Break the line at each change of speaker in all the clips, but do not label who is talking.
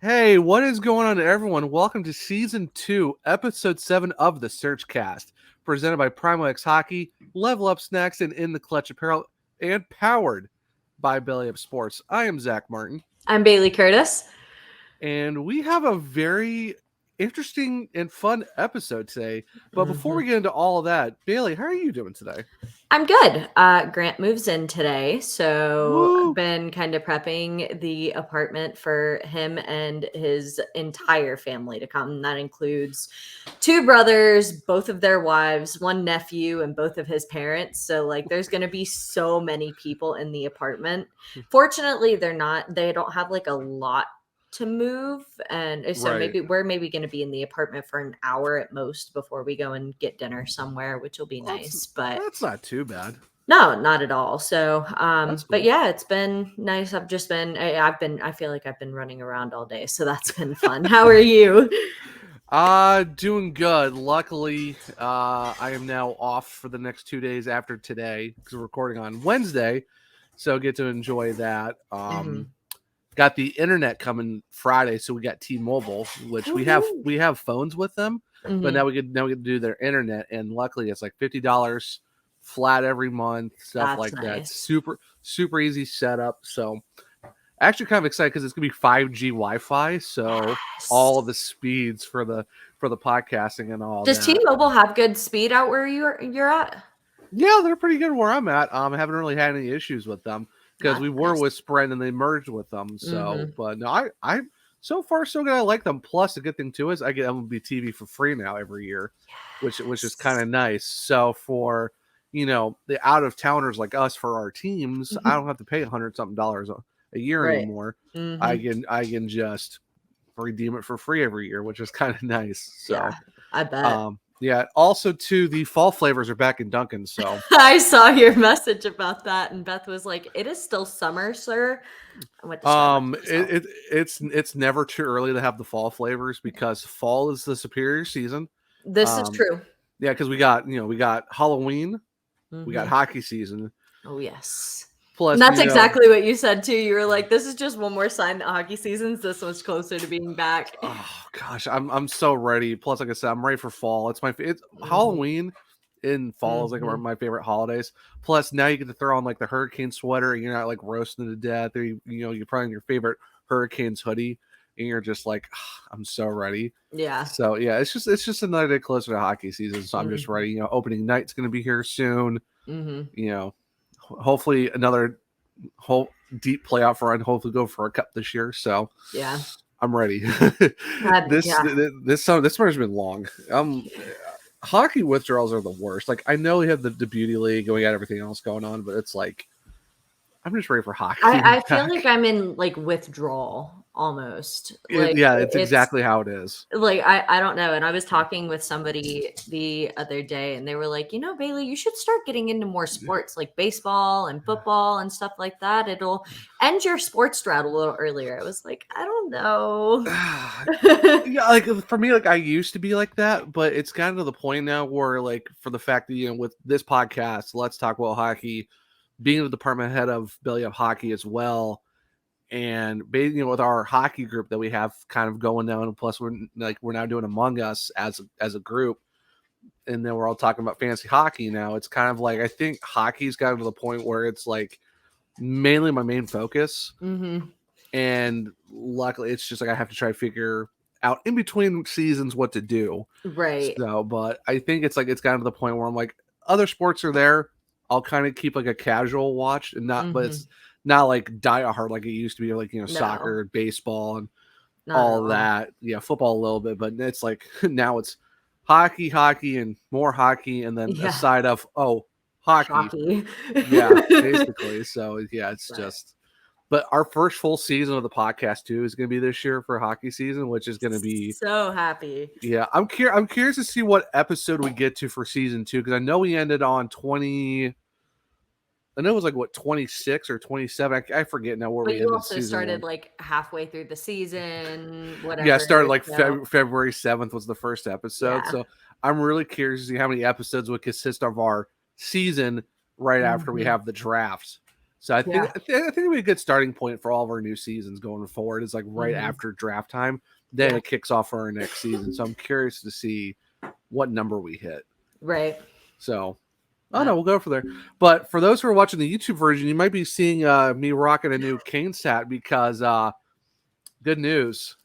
Hey, what is going on, everyone? Welcome to Season 2, Episode 7 of the SurgeCast, presented by Primo X Hockey, Level Up Snacks, and In the Clutch Apparel, and powered by Belly Up Sports. I am Zach Martin.
I'm Bailey Curtis.
And we have a very interesting and fun episode today. But before we get into all of that, Bailey, how are you doing today?
I'm good. Grant moves in today, so
Woo!
I've been kind of prepping the apartment for him and his entire family to come. That includes 2 brothers, both of their wives, 1 nephew, and both of his parents. So there's going to be so many people in the apartment. Fortunately, they don't have a lot to move, and so we're going to be in the apartment for an hour at most before we go and get dinner somewhere, which will be nice. But
that's not too bad.
No, not at all. So
cool.
But yeah, it's been nice. I feel like I've been running around all day, so that's been fun. How are you?
Doing good. Luckily, I am now off for the next 2 days after today because we're recording on Wednesday, so get to enjoy that. Got the internet coming Friday, so we got T-Mobile, which we have phones with them, but now we get to do their internet, and luckily it's like $50 flat every month, stuff like that. Super easy setup. So actually kind of excited because it's gonna be 5G Wi-Fi, so all of the speeds for the podcasting and all.
Does T-Mobile have good speed out where you're at?
Yeah, they're pretty good where I'm at. I haven't really had any issues with them. Because we were with Sprint and they merged with them. So, but no, I so far so good. I like them. Plus, the good thing too is I get MLB TV for free now every year, which is kind of nice. So for the out of towners like us for our teams, I don't have to pay $100-something a year anymore. I can just redeem it for free every year, which is kind of nice. So
yeah, I bet.
Yeah. Also, too, the fall flavors are back in Dunkin'. So
I saw your message about that, and Beth was like, "It is still summer, sir." I went to Starbucks
it's never too early to have the fall flavors because fall is the superior season.
This is true.
Yeah, because we got Halloween, we got hockey season.
Oh yes.
Plus,
and that's exactly what you said too. You were like, "This is just one more sign that hockey season's this much closer to being back."
Oh gosh, I'm so ready. Plus, like I said, I'm ready for fall. It's Halloween in fall is like one of my favorite holidays. Plus, now you get to throw on like the hurricane sweater, and you're not like roasting to death. Or you're putting your favorite Hurricanes hoodie, and you're just like, I'm so ready.
Yeah.
So yeah, it's just another day closer to hockey season. So I'm just ready. Opening night's going to be here soon. Hopefully another whole deep playoff run. Hopefully go for a cup this year. So
yeah,
I'm ready. This summer's been long. Hockey withdrawals are the worst. Like I know we have the beauty league and we got everything else going on, but it's like I'm just ready for hockey.
I feel like I'm in withdrawal almost.
It's exactly how it is.
I don't know. And I was talking with somebody the other day and they were like, Bailey, you should start getting into more sports like baseball and football and stuff like that. It'll end your sports drought a little earlier. I was like, I don't know.
Yeah, for me, I used to be like that, but it's gotten to the point now where for the fact that, with this podcast, Let's Talk About Hockey, being the department head of Belly Up Hockey as well, and with our hockey group that we have kind of going down, and plus we're now doing Among Us as a group, and then we're all talking about fantasy hockey now. It's kind of I think hockey's gotten to the point where it's mainly my main focus, and luckily it's just I have to try to figure out in between seasons what to do.
Right.
So, but I think it's gotten to the point where I'm other sports are there. I'll kind of keep a casual watch and not, but it's not die hard like it used to be, soccer, baseball, and all that. Yeah, football a little bit, but it's now it's hockey, and more hockey, and then a side of hockey. Yeah, basically. So yeah, it's just. But our first full season of the podcast too is going to be this year for hockey season, which is going to be
so happy.
Yeah, I'm curious to see what episode we get to for season 2 because I know we ended on 20. I know it was 26 or 27. I forget now where we ended.
But you also started halfway through the season, whatever.
Yeah, I started February 7th was the first episode. Yeah. So I'm really curious to see how many episodes would consist of our season right after we have the draft. So I think it'll be a good starting point for all of our new seasons going forward. Is like right after draft time, then it kicks off for our next season. So I'm curious to see what number we hit.
Right.
So, no, we'll go for there. But for those who are watching the YouTube version, you might be seeing me rocking a new Canes hat because good news,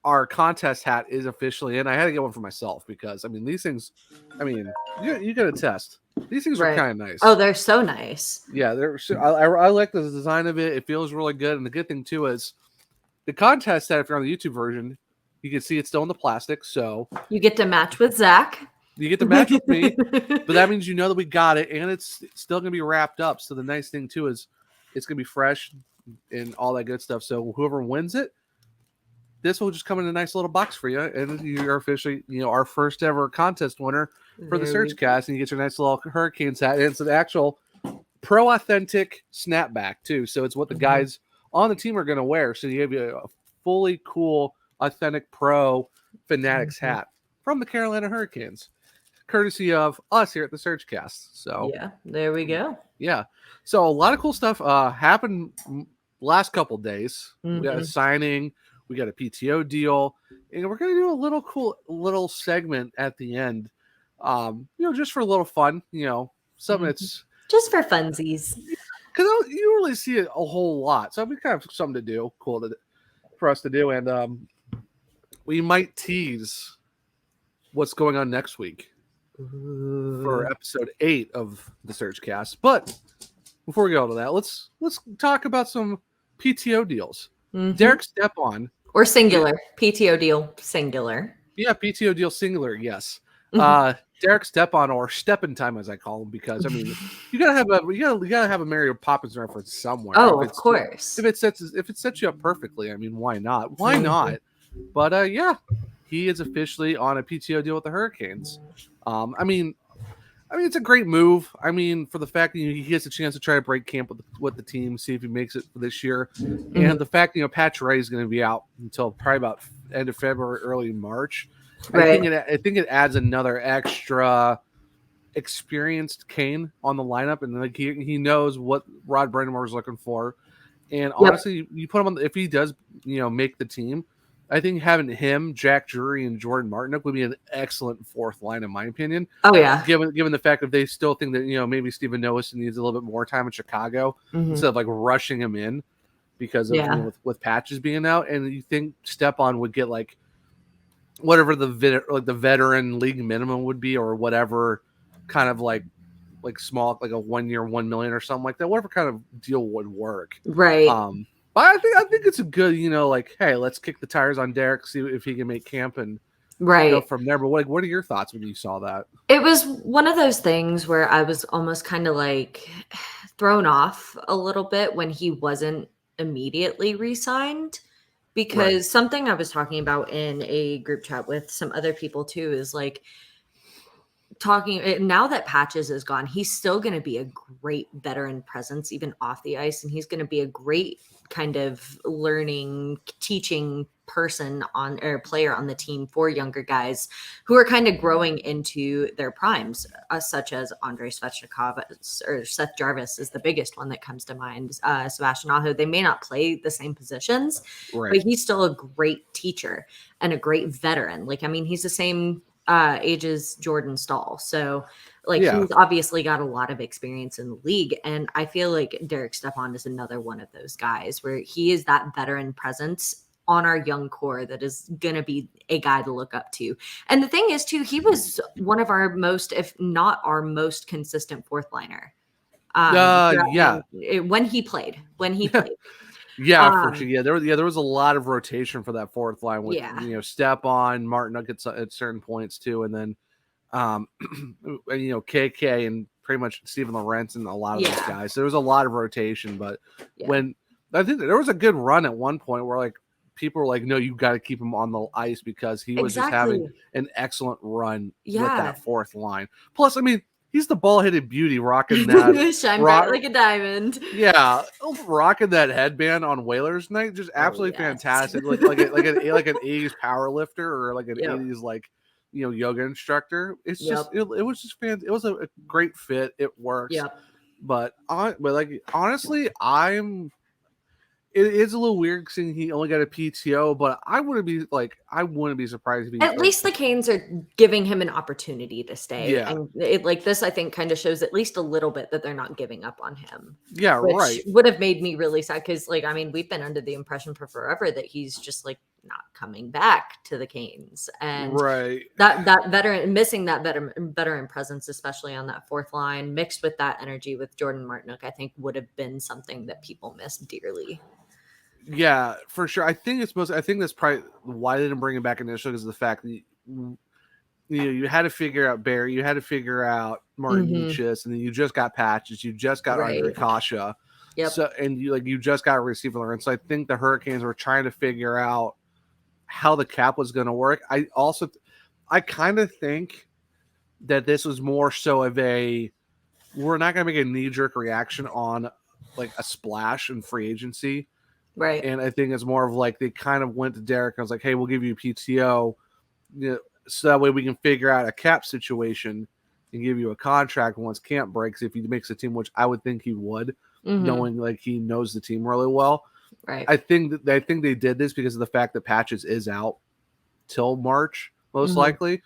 our contest hat is officially in. I had to get one for myself because these things, you got to test. These things are kind of nice.
Oh, they're so nice.
Yeah, I like the design of it. It feels really good. And the good thing too is the contest hat, if you're on the YouTube version, you can see it's still in the plastic. So
you get to match with Zach.
You get to match with me, but that means you know that we got it, and it's still going to be wrapped up. So the nice thing too is it's going to be fresh and all that good stuff. So whoever wins it, this will just come in a nice little box for you, and you're officially, our first ever contest winner for the SurgeCast, and you get your nice little Hurricanes hat. And it's an actual pro authentic snapback too, so it's what the guys on the team are going to wear. So you have a fully cool, authentic pro Fanatics hat from the Carolina Hurricanes, courtesy of us here at the SurgeCast. So
yeah, there we go.
Yeah, so a lot of cool stuff happened last couple days. We got a signing. We got a PTO deal, and we're going to do a little segment at the end, just for a little fun, something that's
just for funsies.
Because you really see it a whole lot, so it'd be kind of something to do, for us to do, and we might tease what's going on next week for episode 8 of the SurgeCast. But before we go to that, let's talk about some PTO deals. Derek Stepan.
Or singular. PTO deal singular.
Yeah, PTO deal singular, yes. Derek Stepan, or Stepan time as I call him, because you gotta have a Mary Poppins reference somewhere.
Oh, of course.
If it sets you up perfectly, why not? Why not? But yeah, he is officially on a PTO deal with the Hurricanes. It's a great move. For the fact that he gets a chance to try to break camp with the team, see if he makes it for this year, and the fact Patch Ray is going to be out until probably about end of February, early March. Right. I think it adds another extra experienced Kane on the lineup, and he knows what Rod Brind'Amour is looking for. And honestly, you put him on if he does make the team. I think having him, Jack Drury, and Jordan Martinook would be an excellent fourth line, in my opinion. Oh yeah, given the fact that they still think that maybe Steven Noah needs a little bit more time in Chicago instead of rushing him in because of with Patches being out, and you think Stepan would get whatever the veteran league minimum would be, or whatever kind of small, a 1 year, $1 million or something like that. Whatever kind of deal would work, right? But I think it's a good, hey, let's kick the tires on Derek, see if he can make camp and go from there. But what are your thoughts when you saw that?
It was one of those things where I was almost kind of thrown off a little bit when he wasn't immediately re-signed, because something I was talking about in a group chat with some other people too is talking now that Patches is gone, he's still going to be a great veteran presence even off the ice, and he's going to be a great kind of learning, teaching person or player on the team for younger guys who are kind of growing into their primes, such as Andrei Svechnikov or Seth Jarvis is the biggest one that comes to mind. Sebastian Aho, they may not play the same positions, but he's still a great teacher and a great veteran. He's the same age as Jordan Stahl. So he's obviously got a lot of experience in the league. And I feel like Derek Stepan is another one of those guys where he is that veteran presence on our young core that is going to be a guy to look up to. And the thing is too, he was one of our most, if not our most consistent fourth liner. When he played.
Yeah, for sure. Yeah, there was a lot of rotation for that fourth line with Stepan, Martinook at certain points too, and then KK and pretty much Steven Lorentz and a lot of those guys. So there was a lot of rotation, but when I think there was a good run at one point where people were no, you got to keep him on the ice because he was just having an excellent run with that fourth line. Plus, he's the ball-headed beauty rocking that.
Shine bright like a diamond.
Yeah, rocking that headband on Whalers night, just absolutely fantastic. Like an 80s power lifter or an 80s yoga instructor. It's just it was just fantastic. It was a great fit. It works. but like honestly, it is a little weird seeing he only got a PTO, but I wouldn't be surprised if he
At least the Canes are giving him an opportunity to stay.
Yeah.
And it, like this, I think, kind of shows at least a little bit that they're not giving up on him.
Yeah,
which
right.
would have made me really sad because, like, I mean, we've been under the impression for forever that he's just like not coming back to the Canes, and
Right.
that veteran missing that veteran presence, especially on that fourth line, mixed with that energy with Jordan Martinook, I think would have been something that people missed dearly.
Yeah, for sure. I think that's probably why they didn't bring him back initially, because of the fact that you had to figure out Barry, you had to figure out Martin Necas, and then you just got Patches, you just got Andre Kasha.
Yep.
So and you just got a receiver, and so I think the Hurricanes were trying to figure out how the cap was going to work. I kind of think that this was more so of we're not going to make a knee-jerk reaction on like a splash in free agency.
Right.
And I think it's more of like they kind of went to Derek and was like, hey, we'll give you a PTO, so that way we can figure out a cap situation and give you a contract once camp breaks if he makes a team, which I would think he would, knowing like he knows the team really well.
Right.
I think they did this because of the fact that Patches is out till March, most likely.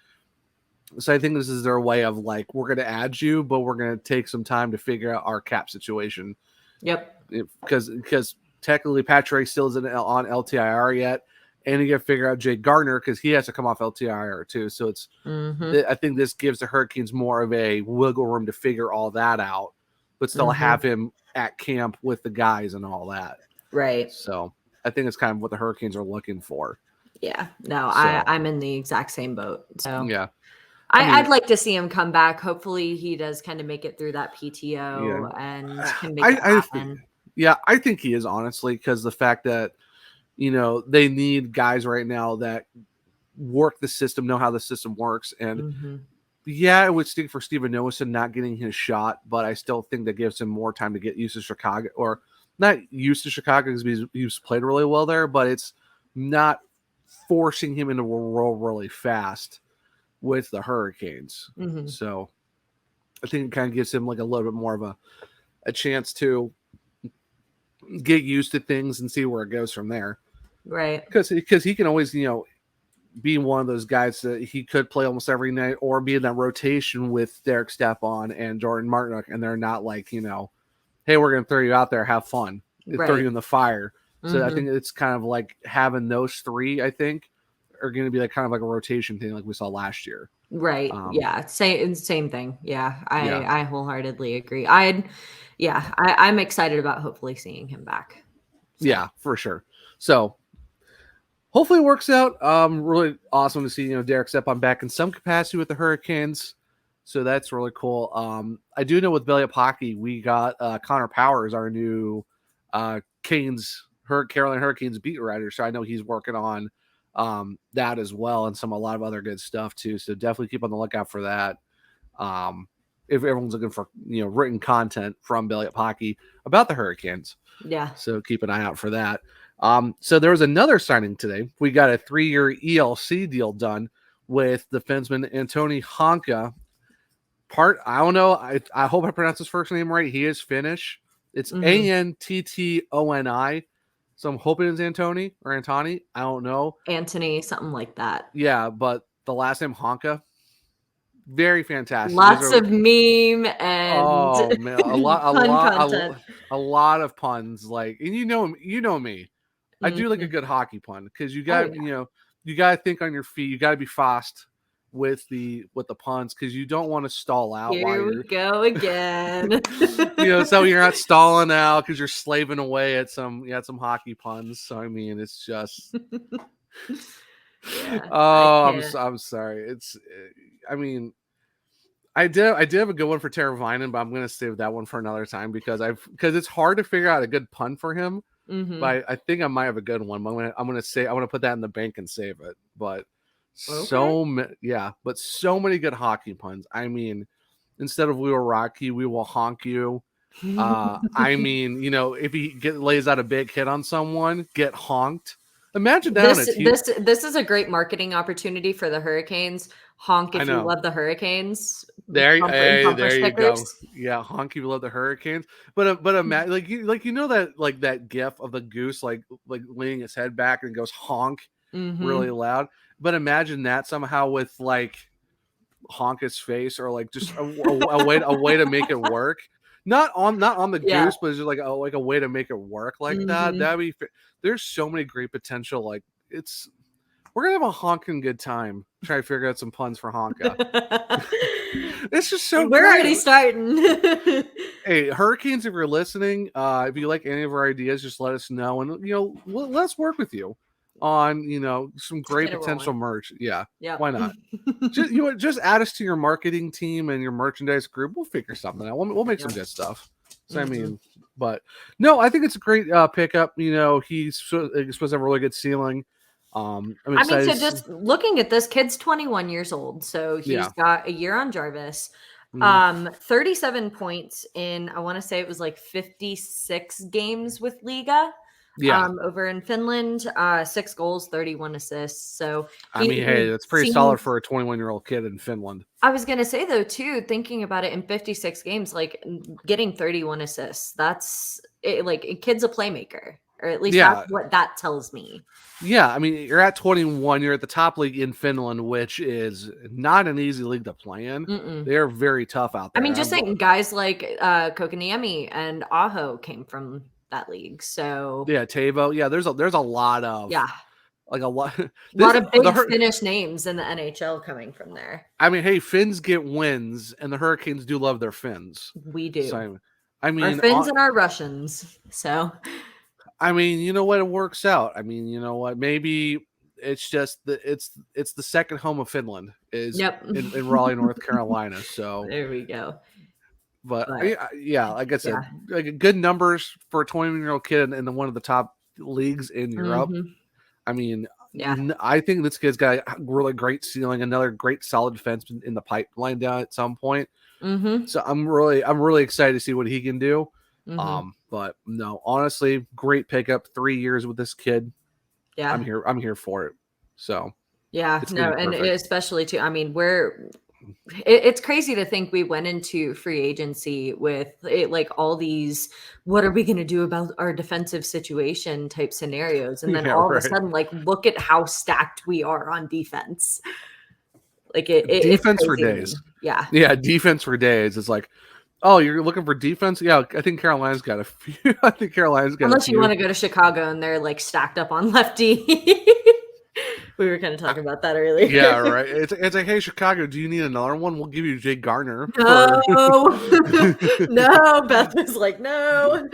So I think this is their way of like, we're going to add you, but we're going to take some time to figure out our cap situation.
Yep.
Because technically Patrick still isn't on LTIR yet, and you got to figure out Jake Gardner because he has to come off LTIR too. So it's I think this gives the Hurricanes more of a wiggle room to figure all that out, but still have him at camp with the guys and all that.
Right.
So I think it's kind of what the Hurricanes are looking for.
Yeah. No, I'm in the exact same boat. So
yeah.
I'd like to see him come back. Hopefully he does kind of make it through that PTO and can make it happen.
I think he is, honestly, because the fact that, they need guys right now that work the system, know how the system works. And it would stink for Steven Noesen not getting his shot, but I still think that gives him more time to get used to Chicago, or not used to Chicago because he's played really well there, but it's not forcing him into a role really fast with the Hurricanes. So I think it kind of gives him like a little bit more of a chance to get used to things and see where it goes from there.
Right.
Because he can always, be one of those guys that he could play almost every night or be in that rotation with Derek Stepan and Jordan Martinook, and they're not like, hey, we're going to throw you out there, have fun, throw you in the fire. So I think it's kind of like having those three, I think, are going to be like kind of like a rotation thing like we saw last year.
Right. Same thing. Yeah. I wholeheartedly agree. I'm excited about hopefully seeing him back.
So. Yeah, for sure. So hopefully it works out. Really awesome to see, Derek Stepan back in some capacity with the Hurricanes. So that's really cool. I do know with Belly Up Hockey, we got Connor Powers, our new Carolina Hurricanes beat writer. So I know he's working on that as well, and a lot of other good stuff too. So definitely keep on the lookout for that. If everyone's looking for written content from Belly Up Hockey about the Hurricanes, so keep an eye out for that. So there was another signing today. We got a 3-year ELC deal done with defenseman Anttoni Honka. I don't know. I hope I pronounced his first name right. He is Finnish. It's Anttoni. So I'm hoping it's Anttoni or Anttoni. I don't know.
Anthony, something like that.
Yeah, but the last name Honka, very fantastic.
Lots of meme and
man, a lot of puns. Like, and you know me. I do like a good hockey pun because you got you got to think on your feet. You got to be fast with the puns because you don't want to stall out.
Here we go again.
So you're not stalling out because you're slaving away at some hockey puns. So I mean, it's just. I'm sorry. I did have a good one for Tara Vinen, but I'm going to save that one for another time because it's hard to figure out a good pun for him. But I think I might have a good one. I'm going to put that in the bank and save it. But so many good hockey puns. I mean, instead of "we will rock you," "we will honk you." I mean, if he lays out a big hit on someone, get honked. Imagine that.
This is a great marketing opportunity for the Hurricanes. Honk if you love the Hurricanes.
There you go.
stickers.
Yeah, Honky love the Hurricanes, but like you know that gif of the goose like leaning its head back and goes honk really loud. But imagine that somehow with like Honka's face or like just a way to make it work. Not on the goose, but it's just like a way to make it work like that. That'd be. There's so many great potential. Like we're gonna have a honking good time. Try to figure out some puns for Honka. It's just so.
We're
great.
already starting.
Hey, Hurricanes, if you're listening, if you like any of our ideas, just let us know, and let's work with you on some great potential merch. Yeah, why not? just add us to your marketing team and your merchandise group. We'll figure something out. We'll make some good stuff. So I mean, but no, I think it's a great pickup. He's supposed to have a really good ceiling. So
just looking at this, kid's 21 years old, so he's got a year on Jarvis. 37 points in, I want to say it was like 56 games with Liiga. Over in Finland, 6 goals, 31 assists. So
hey, that's pretty solid for a 21-year-old kid in Finland.
I was gonna say though, too, thinking about it, in 56 games, like getting 31 assists, that's it, like a kid's a playmaker, or at least that's what that tells me. Yeah,
I mean, you're at 21, you're at the top league in Finland, which is not an easy league to play in. They're very tough out there.
I mean, just saying, guys like Kotkaniemi and Aho came from that league. So
Tavo. There's a lot of like a lot of
big Finnish names in the NHL coming from there.
I mean, hey, Finns get wins, and the Hurricanes do love their Finns.
We do.
So, I mean,
our Finns and our Russians. So,
I mean, you know what? It works out. I mean, you know what? Maybe it's just it's the second home of Finland is in Raleigh, North Carolina. So
there we go.
But like I said, like good numbers for a 21-year-old kid in one of the top leagues in Europe. I mean, I think this kid's got a really great ceiling, another great solid defenseman in the pipeline down at some point. So I'm really excited to see what he can do. But no, honestly, great pickup. 3 years with this kid. Yeah, I'm here for it. So
and especially too. I mean, it's crazy to think we went into free agency with it, like all these, what are we going to do about our defensive situation type scenarios. And then all of a sudden, like, look at how stacked we are on defense. Like
defense for days. Yeah. Defense for days. It's like, oh, you're looking for defense? Yeah. I think Carolina's got a few.
Unless you want to go to Chicago and they're like stacked up on lefty. We were kind of talking about that earlier.
Yeah, right. It's like, hey, Chicago, do you need another one? We'll give you Jake Garner.
No, no. Beth was like, no.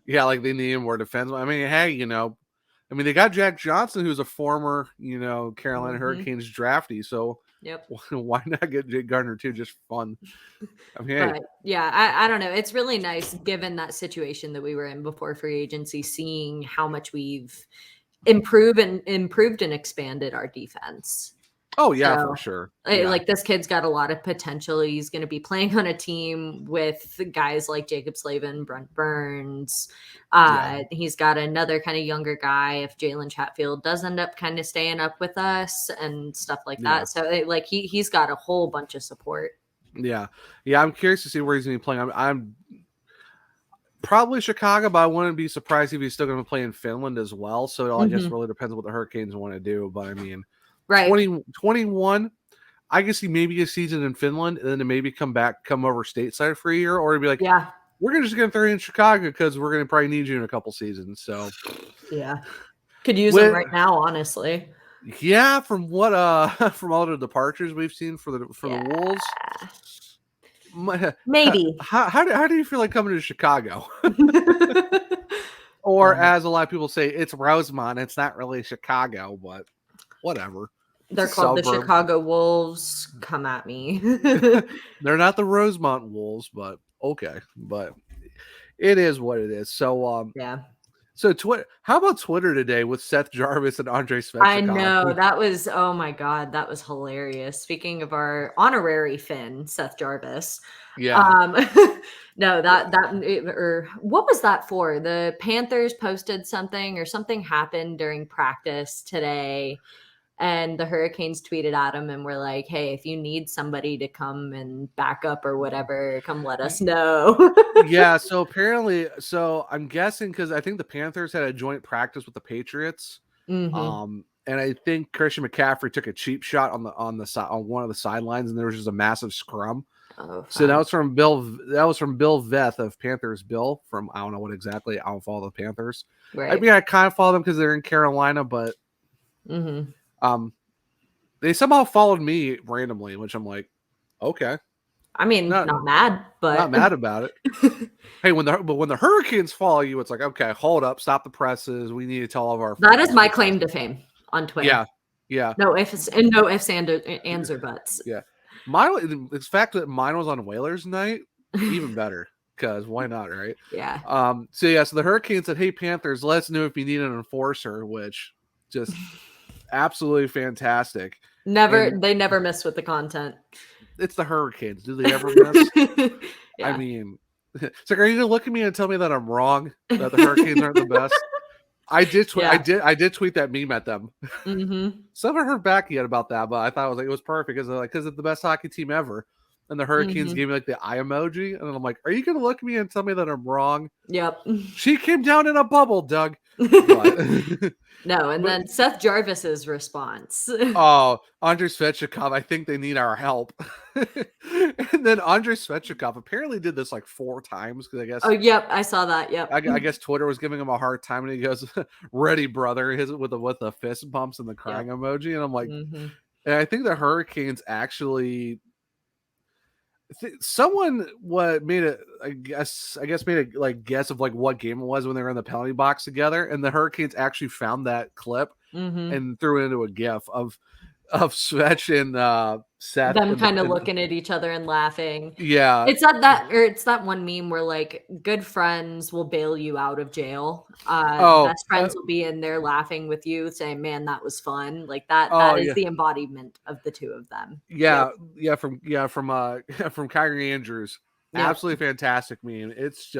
Yeah, like they need more defense. I mean, hey, they got Jack Johnson, who's a former, Carolina Hurricanes draftee. So why not get Jake Garner too? Just fun. I mean, hey.
I don't know. It's really nice given that situation that we were in before free agency, seeing how much we've improved and expanded our defense.
Oh yeah, for sure.
Like this kid's got a lot of potential. He's going to be playing on a team with guys like Jacob Slavin, Brent Burns. He's got another kind of younger guy. If Jalen Chatfield does end up kind of staying up with us and stuff like that, so he's got a whole bunch of support. Yeah.
I'm curious to see where he's going to be playing. I'm probably Chicago, but I wouldn't be surprised if he's still going to play in Finland as well. So I guess it really depends on what the Hurricanes want to do. But I mean, 21, I guess he maybe a season in Finland and then to maybe come over stateside for a year, or to be like, we're just going to throw you in Chicago because we're going to probably need you in a couple seasons. So
could use him right now, honestly.
Yeah, from what from all the departures we've seen for the Wolves.
Maybe.
How do you feel like coming to Chicago? Or as a lot of people say, it's Rosemont. It's not really Chicago, but whatever.
They're called the Chicago Wolves. Come at me.
They're not the Rosemont Wolves, but okay. But it is what it is. So So how about Twitter today with Seth Jarvis and Andre Svechnikov?
I know, that was, oh my God, that was hilarious. Speaking of our honorary Finn, Seth Jarvis.
Yeah.
What was that for? The Panthers posted something or something happened during practice today. And the Hurricanes tweeted at him and were like, hey, if you need somebody to come and back up or whatever, come let us know.
Yeah, so apparently, I'm guessing because I think the Panthers had a joint practice with the Patriots.
Mm-hmm.
And I think Christian McCaffrey took a cheap shot on one of the sidelines, and there was just a massive scrum.
Oh,
so that was from Bill Veth of Panthers Bill from I don't know what exactly. I don't follow the Panthers.
Right.
I mean, I kind of follow them because they're in Carolina, but they somehow followed me randomly, which I'm like, okay.
I mean, not mad, but
not mad about it. Hey, when the Hurricanes follow you, it's like, okay, hold up, stop the presses. We need to tell all of our.
That is my claim to fame on Twitter.
Yeah.
No ifs, ands, or buts.
Yeah. The fact that mine was on Whalers night, even better. Because why not, right?
Yeah.
So the Hurricanes said, hey, Panthers, let us know if you need an enforcer, which just absolutely fantastic.
They never miss with the content.
It's the Hurricanes. Do they ever miss? Yeah. I mean, it's like, are you gonna look at me and tell me that I'm wrong? That the Hurricanes aren't the best? I did tweet that meme at them.
Mm-hmm.
So I haven't heard back yet about that, but I thought it was perfect because it's the best hockey team ever. And the Hurricanes gave me like the eye emoji, and I'm like, are you gonna look at me and tell me that I'm wrong?
Yep.
She came down in a bubble, Doug.
No, then Seth Jarvis's response.
Oh, Andrei Svechnikov, I think they need our help. And then Andrei Svechnikov apparently did this like 4 times because I guess.
Oh, yep, I saw that. Yep.
I guess Twitter was giving him a hard time, and he goes, "Ready, brother," with the fist bumps and the crying emoji, and I'm like, and I think the Hurricanes actually. Someone made a guess of like what game it was when they were in the penalty box together, and the Hurricanes actually found that clip and threw it into a GIF of Svetch and Seth.
Them kind of looking at each other and laughing.
Yeah.
It's that one meme where like good friends will bail you out of jail. Best friends will be in there laughing with you saying, man, that was fun. Like that is the embodiment of the two of them.
Yeah. Yep. From Kyrie Andrews. Yep. Absolutely fantastic meme. It's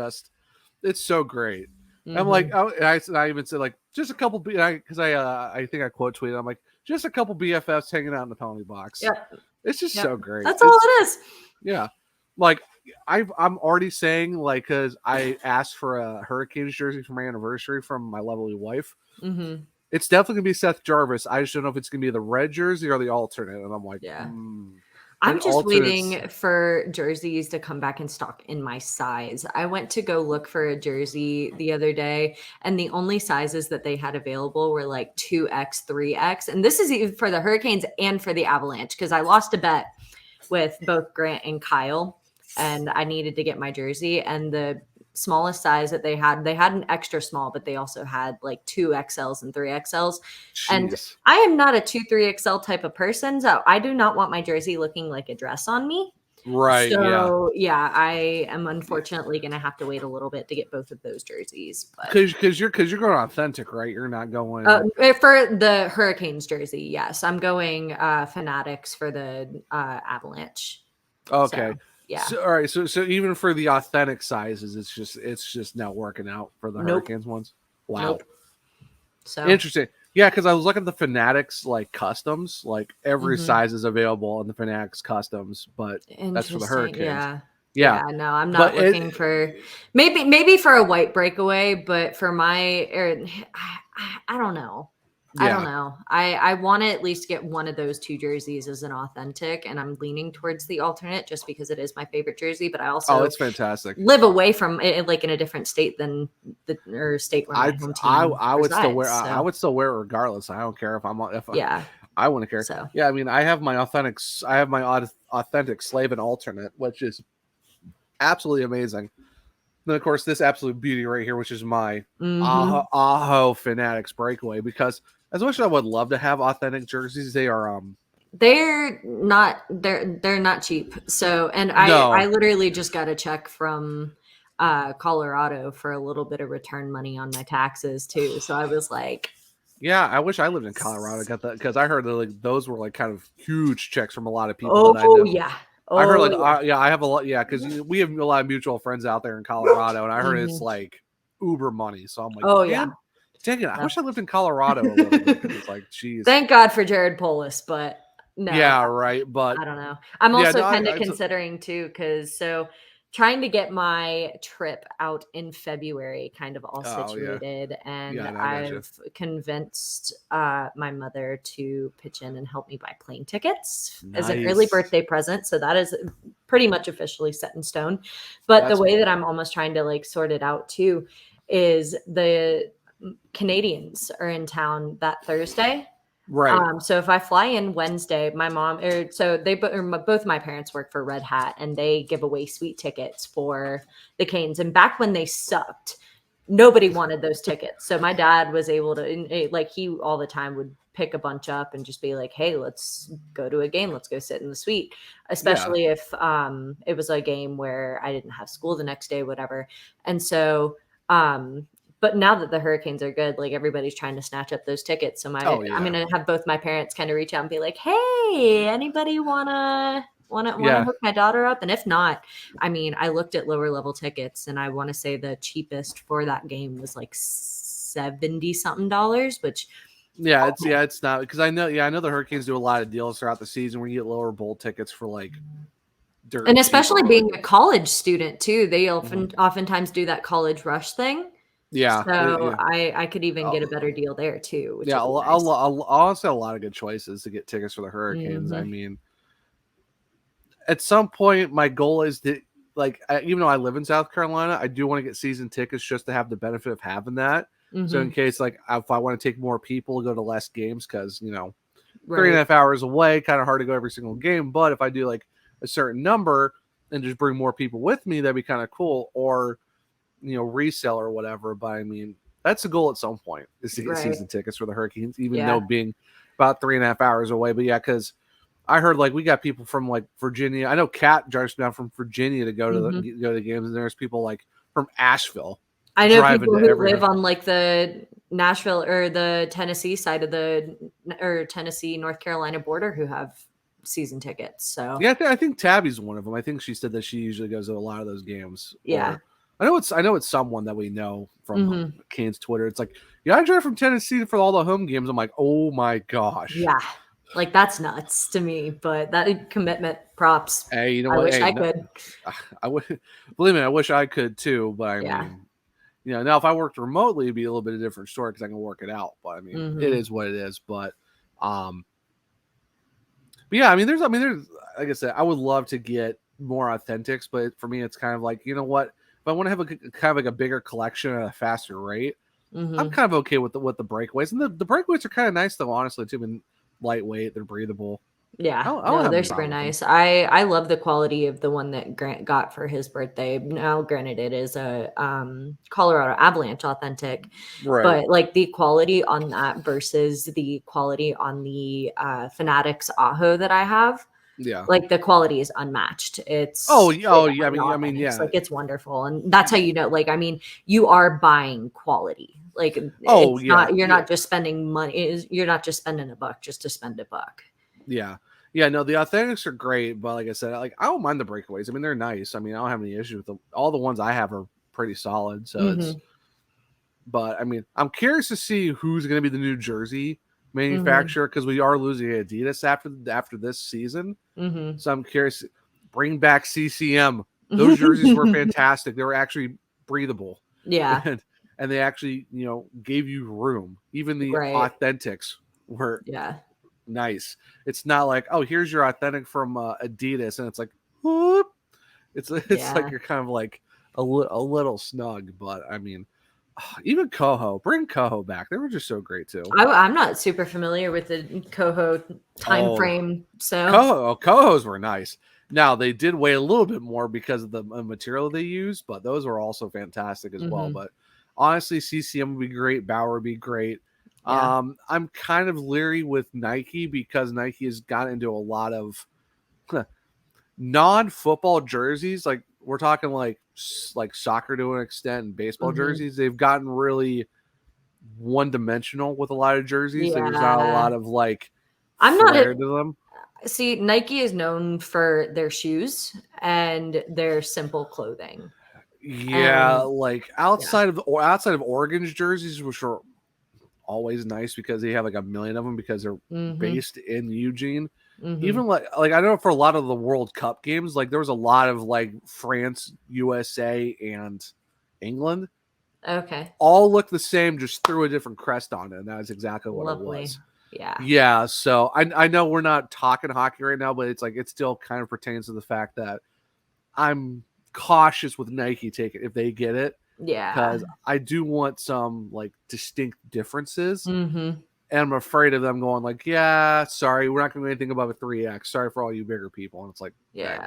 so great. I'm like, I even said like just a couple because I think I quote tweeted. I'm like, just a couple BFFs hanging out in the penalty box.
Yep.
It's just so great.
That's all it is.
Yeah. Like I'm already saying like because I asked for a Hurricanes jersey for my anniversary from my lovely wife.
Mm-hmm.
It's definitely gonna be Seth Jarvis. I just don't know if it's gonna be the red jersey or the alternate. And I'm like,
I'm just waiting for jerseys to come back in stock in my size. I went to go look for a jersey the other day, and the only sizes that they had available were like 2X, 3X. And this is even for the Hurricanes and for the Avalanche, because I lost a bet with both Grant and Kyle, and I needed to get my jersey. And the smallest size that they had an extra small, but they also had like 2XLs and 3XLs. Jeez. And I am not a 2-3XL type of person, so I do not want my jersey looking like a dress on me.
Right.
So I am unfortunately going to have to wait a little bit to get both of those jerseys.
Because you're going authentic, right? You're not going
for the Hurricanes jersey. Yes, I'm going Fanatics for the Avalanche.
Okay.
So, yeah.
So, all right. So even for the authentic sizes, it's just not working out for the Hurricanes ones. Wow.
Nope. So
interesting. Yeah, because I was looking at the Fanatics like customs, like every size is available in the Fanatics customs, but that's for the Hurricanes. Yeah.
No, I'm not looking for maybe for a white breakaway, but for my I don't know. I don't know. I want to at least get one of those 2 jerseys as an authentic, and I'm leaning towards the alternate just because it is my favorite jersey. But I also
it's fantastic.
Live away from it, like in a different state than state where my home team
I would
resides,
still wear. I would still wear it regardless. I don't care if I wouldn't care.
So
I mean, I have my authentic slave and alternate, which is absolutely amazing. Then of course this absolute beauty right here, which is my Aho Fanatics breakaway, because as much as I would love to have authentic jerseys, they're not cheap. So, and I literally just got a check from Colorado for a little bit of return money on my taxes too. So I was like, yeah, I wish I lived in Colorado. I got that because I heard that like those were like kind of huge checks from a lot of people. That I know.
Yeah.
I heard I have a lot. Yeah, because we have a lot of mutual friends out there in Colorado, and I heard it's like uber money. So I'm like, Dang it! I wish I lived in Colorado a little bit because it's like, geez.
Thank God for Jared Polis, but no.
Yeah, right. But
I don't know. I'm
yeah,
also
no,
kind of considering too, because trying to get my trip out in February kind of all situated, and
Yeah, no,
I've convinced my mother to pitch in and help me buy plane tickets as an early birthday present. So that is pretty much officially set in stone. But the way that I'm almost trying to like sort it out too is the Canadians are in town that Thursday.
Right.
So if I fly in Wednesday, my mom, both my parents work for Red Hat, and they give away sweet tickets for the Canes. And back when they sucked, nobody wanted those tickets. So my dad was able to, like, he all the time would pick a bunch up and just be like, "Hey, let's go to a game. Let's go sit in the suite." Especially if it was a game where I didn't have school the next day, whatever. And so, but now that the Hurricanes are good, like everybody's trying to snatch up those tickets. So I'm gonna have both my parents kind of reach out and be like, "Hey, anybody wanna hook my daughter up?" And if not, I mean, I looked at lower level tickets, and I want to say the cheapest for that game was like $70 something, which
it's not, because I know the Hurricanes do a lot of deals throughout the season where you get lower bowl tickets for like dirt.
And especially being a college student too, they oftentimes do that college rush thing.
Yeah.
So I could even get a better deal there too. Which
honestly, a lot of good choices to get tickets for the Hurricanes. I mean, at some point, my goal is to, like, even though I live in South Carolina, I do want to get season tickets just to have the benefit of having that. So in case, like, if I want to take more people, go to less games, because 3.5 hours away, kind of hard to go every single game. But if I do like a certain number and just bring more people with me, that'd be kind of cool. Or resell or whatever. But I mean, that's a goal at some point, is to get season tickets for the Hurricanes, even though being about 3.5 hours away. But yeah, because I heard like we got people from like Virginia. I know Kat drives down from Virginia to go to the games, and there's people like from Asheville.
I know people who live on like the Nashville or the Tennessee side of Tennessee, North Carolina border who have season tickets. So
yeah, I think Tabby's one of them. I think she said that she usually goes to a lot of those games.
Yeah.
I know it's someone that we know from Canes Twitter. It's like, I drive from Tennessee for all the home games. I'm like, oh my gosh.
Yeah. Like, that's nuts to me, but that commitment, props.
Hey,
I wish I could.
I would, believe me, I wish I could too, but I mean, now if I worked remotely, it'd be a little bit of a different story because I can work it out. But I mean, it is what it is. But yeah, I mean, there's like I said, I would love to get more authentics, but for me, it's kind of like, you know what? If I want to have a kind of like a bigger collection at a faster rate, I'm kind of okay with the breakaways. And the breakaways are kind of nice though, honestly, too. I mean, lightweight, they're breathable.
Yeah, they're super nice. I love the quality of the one that Grant got for his birthday. Now, granted, it is a Colorado Avalanche authentic, but like the quality on that versus the quality on the Fanatics Aho that I have, like the quality is unmatched. It's
yeah. I mean, yeah,
like it's wonderful, and that's how like, I mean, you are buying quality. Like, you're not just spending money. You're not just spending $1 just to spend $1.
Yeah, no, the authentics are great, but like I said, like I don't mind the breakaways. I mean, they're nice. I mean, I don't have any issues with them. All the ones I have are pretty solid. So but I mean, I'm curious to see who's going to be the new jersey manufacturer, because we are losing Adidas after this season. So I'm curious. Bring back CCM. Those jerseys were fantastic. They were actually breathable.
Yeah.
And they actually, gave you room. Even the authentics were nice. It's not like, oh, here's your authentic from Adidas, and it's like, whoop. It's like you're kind of like a little snug. But I mean, even Coho, bring Coho back. They were just so great too.
I'm not super familiar with the Coho time frame, so
Cohos were nice. Now they did weigh a little bit more because of the material they used, but those were also fantastic as well. But honestly, CCM would be great. Bauer would be great. Yeah. I'm kind of leery with Nike because Nike has gotten into a lot of non-football jerseys. Like we're talking like soccer to an extent, and baseball jerseys. They've gotten really one-dimensional with a lot of jerseys. There's not a lot of like flair to them.
See, Nike is known for their shoes and their simple clothing.
Yeah, like outside of Oregon's jerseys, which are always nice because they have like a million of them because they're based in Eugene.
Mm-hmm.
Even like I know for a lot of the World Cup games, like there was a lot of like France, USA, and England.
Okay.
All look the same, just threw a different crest on it, and that's exactly what it was.
Yeah.
So I know we're not talking hockey right now, but it's like it still kind of pertains to the fact that I'm cautious with Nike taking if they get it.
Yeah.
Because I do want some like distinct differences.
Mm-hmm.
And I'm afraid of them going like, yeah, sorry, we're not going to do anything above a 3X. Sorry for all you bigger people. And it's like,
I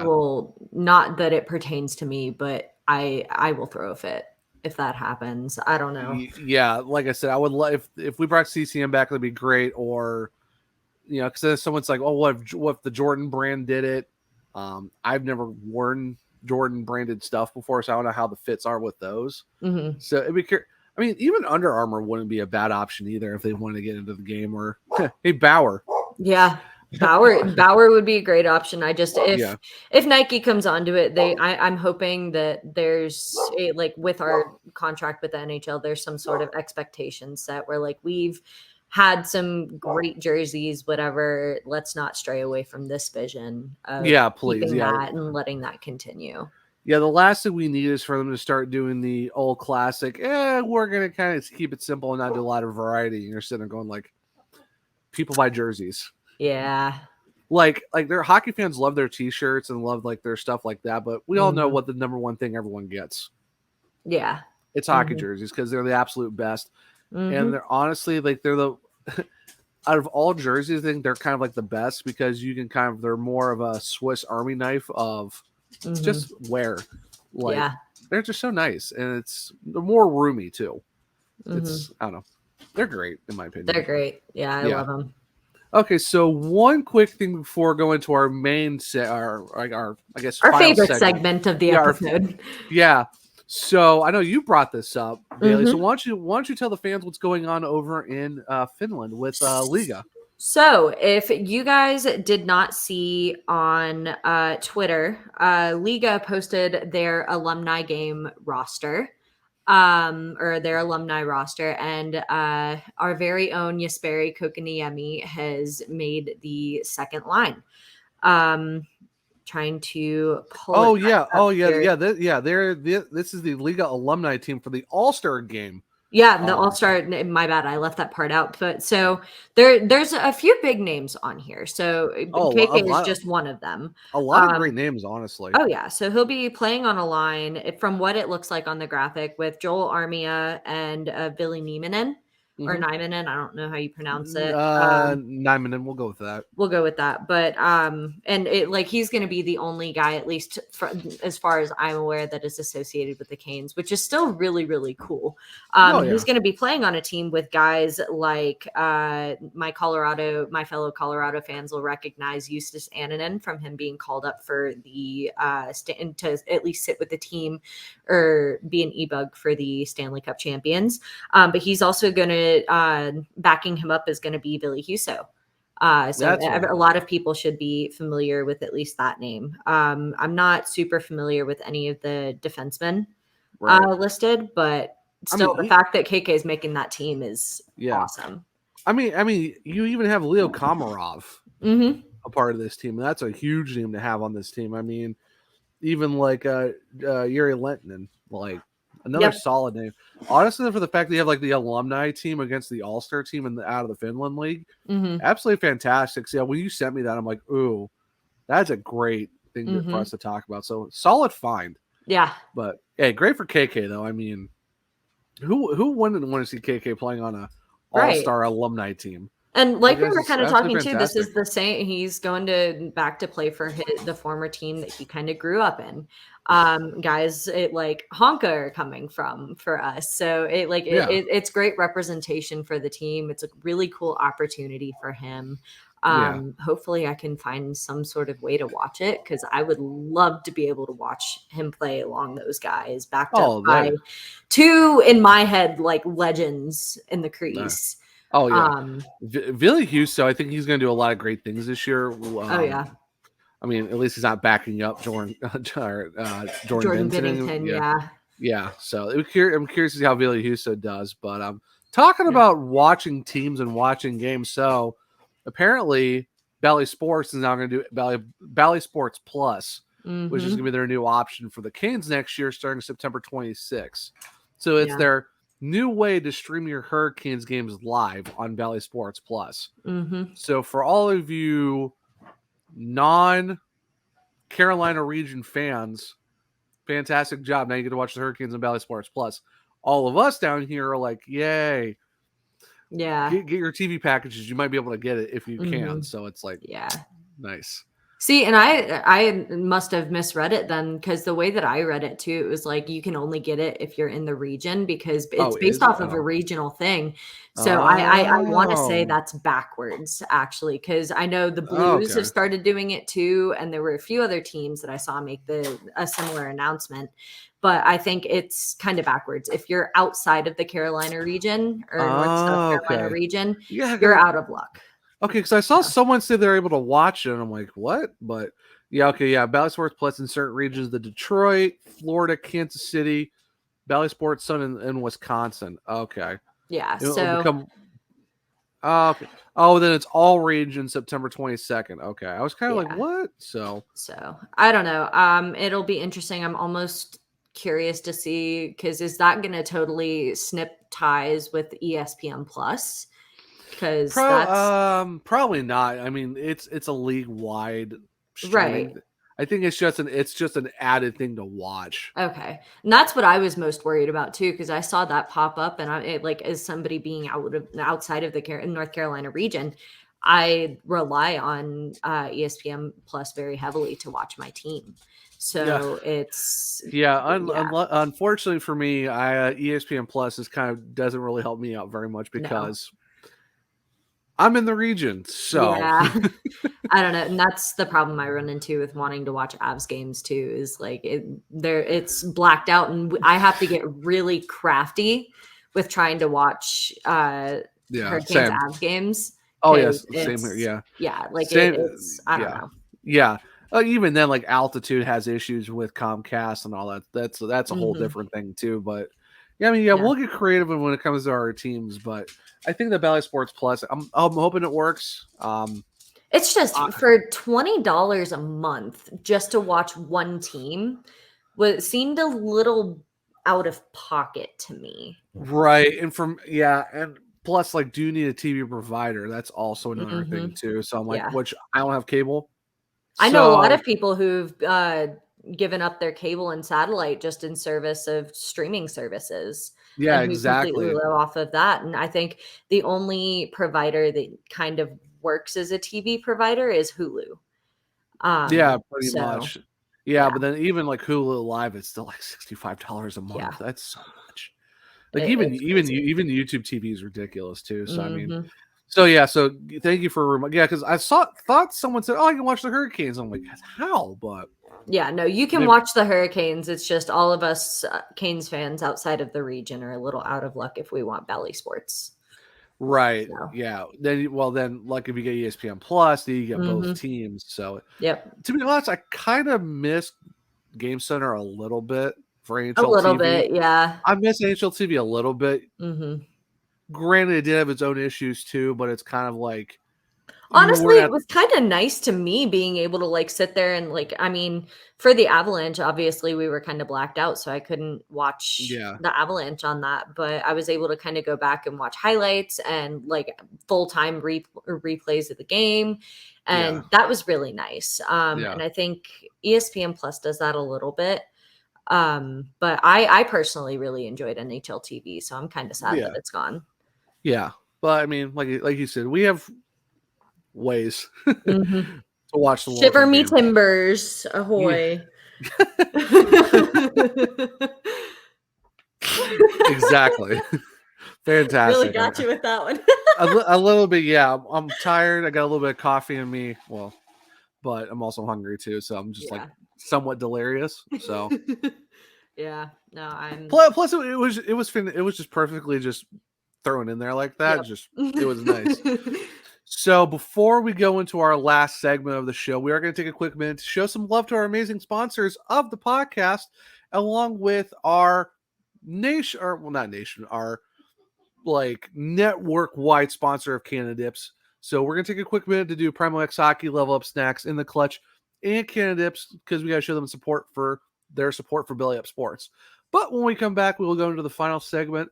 will, not that it pertains to me, but I will throw a fit if that happens. I don't know.
Yeah, like I said, I would love if we brought CCM back, that'd be great. Or, you know, because someone's like, oh, what if the Jordan brand did it? I've never worn Jordan branded stuff before, so I don't know how the fits are with those.
Mm-hmm.
So it'd be I mean, even Under Armour wouldn't be a bad option either if they wanted to get into the game. Or hey, Bauer.
Yeah, Bauer would be a great option. I just if Nike comes onto it, I'm hoping that there's like with our contract with the NHL, there's some sort of expectation set where like we've had some great jerseys, whatever. Let's not stray away from this vision of
please,
that and letting that continue.
Yeah, the last thing we need is for them to start doing the old classic, we're going to kind of keep it simple and not do a lot of variety. And you're sitting there going like, people buy jerseys.
Yeah.
Like their hockey fans love their t-shirts and love like their stuff like that. But we all know what the number one thing everyone gets.
Yeah.
It's hockey jerseys because they're the absolute best. And they're honestly like, they're the, out of all jerseys, I think they're kind of like the best because you can they're more of a Swiss Army knife of, it's just wear. Like they're just so nice, and they're more roomy too. It's I don't know, they're great in my opinion.
They're great. Yeah, I love them.
Okay, so one quick thing before going to our main our
favorite segment of the episode.
So I know you brought this up, Bailey. So why don't you tell the fans what's going on over in Finland with Liiga?
So if you guys did not see on Twitter, Liiga posted their alumni game roster, or their alumni roster, and our very own Jesperi Kotkaniemi has made the second line. Trying to pull.
This is the Liiga alumni team for the All-Star game.
Yeah, the All-Star, my bad, I left that part out. But so there's a few big names on here. So KK is just one of them.
A lot of great names, honestly.
Oh, yeah. So he'll be playing on a line, from what it looks like on the graphic, with Joel Armia and Billy Nieminen. Or Nieminen, I don't know how you pronounce it.
Nieminen, we'll go with that.
We'll go with that. But and it like he's going to be the only guy, at least as far as I'm aware, that is associated with the Canes, which is still really, really cool. He's going to be playing on a team with guys like my fellow Colorado fans will recognize Justus Annunen from him being called up for the to at least sit with the team or be an e-bug for the Stanley Cup champions. But he's also going to backing him up is going to be Billy Husso. A lot of people should be familiar with at least that name. I'm not super familiar with any of the defensemen listed, but still, the fact that KK is making that team is awesome.
I mean, you even have Leo Komarov a part of this team, and that's a huge name to have on this team. I mean, even like Yuri Lentinen, like another solid name. Honestly, for the fact that you have like the alumni team against the All-Star team out of the Finland League, absolutely fantastic. So when you sent me that, I'm like, ooh, that's a great thing for us to talk about. So solid find.
Yeah.
But hey, great for KK though. I mean, who wouldn't want to see KK playing on a All-Star alumni team?
And like we were kind of talking too, this is the same. He's going back to play for the former team that he kind of grew up in. Guys like Honka are coming for us, so it's great representation for the team. It's a really cool opportunity for him. Hopefully I can find some sort of way to watch it, because I would love to be able to watch him play along those guys, backed up by two, in my head, like legends in the crease.
Billy Husso, I think he's going to do a lot of great things this year. I mean, at least he's not backing up Jordan
Bennington.
Yeah, so I'm curious to see how Villa Huso does. But talking about watching teams and watching games. So apparently, Bally Sports is now going to do Bally Sports Plus, which is going to be their new option for the Canes next year, starting September 26th. So it's their new way to stream your Hurricanes games live on Bally Sports Plus. So for all of you non-Carolina region fans, fantastic job. Now you get to watch the Hurricanes on Bally Sports Plus. All of us down here are like, yay.
Yeah.
Get your TV packages. You might be able to get it if you can. So it's like, nice.
See, and I must have misread it then, because the way that I read it too, it was like you can only get it if you're in the region, because it's based off of a regional thing. So I want to say that's backwards, actually, because I know the Blues have started doing it too, and there were a few other teams that I saw make a similar announcement. But I think it's kind of backwards. If you're outside of the Carolina region or North Carolina region, you're out of luck.
Okay, because I saw someone say they're able to watch it, and I'm like, what? But Bally Sports Plus in certain regions: the Detroit, Florida, Kansas City, Bally Sports Sun in Wisconsin. Okay, then it's all regions September 22nd. Okay, I was kind of like, what? So
I don't know. It'll be interesting. I'm almost curious to see, because is that going to totally snip ties with ESPN Plus? Because
probably not. I mean, it's a league wide streaming.
Right.
I think it's just an added thing to watch.
Okay, and that's what I was most worried about too, because I saw that pop up, and as somebody being outside of the North Carolina region, I rely on ESPN Plus very heavily to watch my team. So it's
unfortunately for me, ESPN Plus doesn't really help me out very much because I'm in the region. So
I don't know, and that's the problem I run into with wanting to watch Avs games too. Is like it's blacked out, and I have to get really crafty with trying to watch Hurricanes Avs games.
Oh yes, same here.
It's I don't know.
Yeah. Even then, like altitude has issues with Comcast and all that. That's a whole different thing too. But we'll get creative when it comes to our teams. But I think the Bally Sports Plus, I'm hoping it works.
It's just for $20 a month just to watch one team. Seemed a little out of pocket to me.
Right, and and plus, like, do you need a TV provider? That's also another thing too. So I'm like, which I don't have cable.
I know a lot of people who've given up their cable and satellite just in service of streaming services.
Yeah,
and
exactly.
Completely live off of that. And I think the only provider that kind of works as a TV provider is Hulu.
Pretty much. Yeah, but then even like Hulu Live, it's still like $65 a month. Yeah. That's so much. Like even YouTube TV is ridiculous too. So I mean. So thank you for because I thought someone said, "Oh, I can watch the Hurricanes." I'm like, how? But
no, you can watch the Hurricanes. It's just all of us Canes fans outside of the region are a little out of luck if we want Bally Sports.
Right. So. Yeah. Then like if you get ESPN Plus, then you get both teams. So to be honest, I kind of miss Game Center a little bit for NHL.
A little
TV.
Bit, yeah.
I miss NHL TV a little bit. Granted, it did have its own issues too, but it's kind of like
honestly, it was kind of nice to me being able to like sit there and like, I mean, for the Avalanche, obviously we were kind of blacked out, so I couldn't watch the Avalanche on that, but I was able to kind of go back and watch highlights and like full-time replays of the game, and that was really nice. And I think ESPN Plus does that a little bit. But I personally really enjoyed NHL TV, so I'm kind of sad that it's gone.
Yeah, but I mean, like you said, we have ways to watch the
Shiver me timbers, ahoy!
Exactly. Fantastic.
Really got you with that one.
a little bit, yeah. I'm tired. I got a little bit of coffee in me. Well, but I'm also hungry too, so I'm just like somewhat delirious. So
I'm
plus it was just perfectly just thrown in there like that. It was nice. So before we go into our last segment of the show, we are going to take a quick minute to show some love to our amazing sponsors of the podcast. along with our nation, or well, not nation, our like network-wide sponsor of Canada Dips. So we're gonna take a quick minute to do Primo X Hockey, Level Up Snacks, In the Clutch, and Canada Dips because we gotta show them support for their support for Belly Up Sports. But when we come back, we will go into the final segment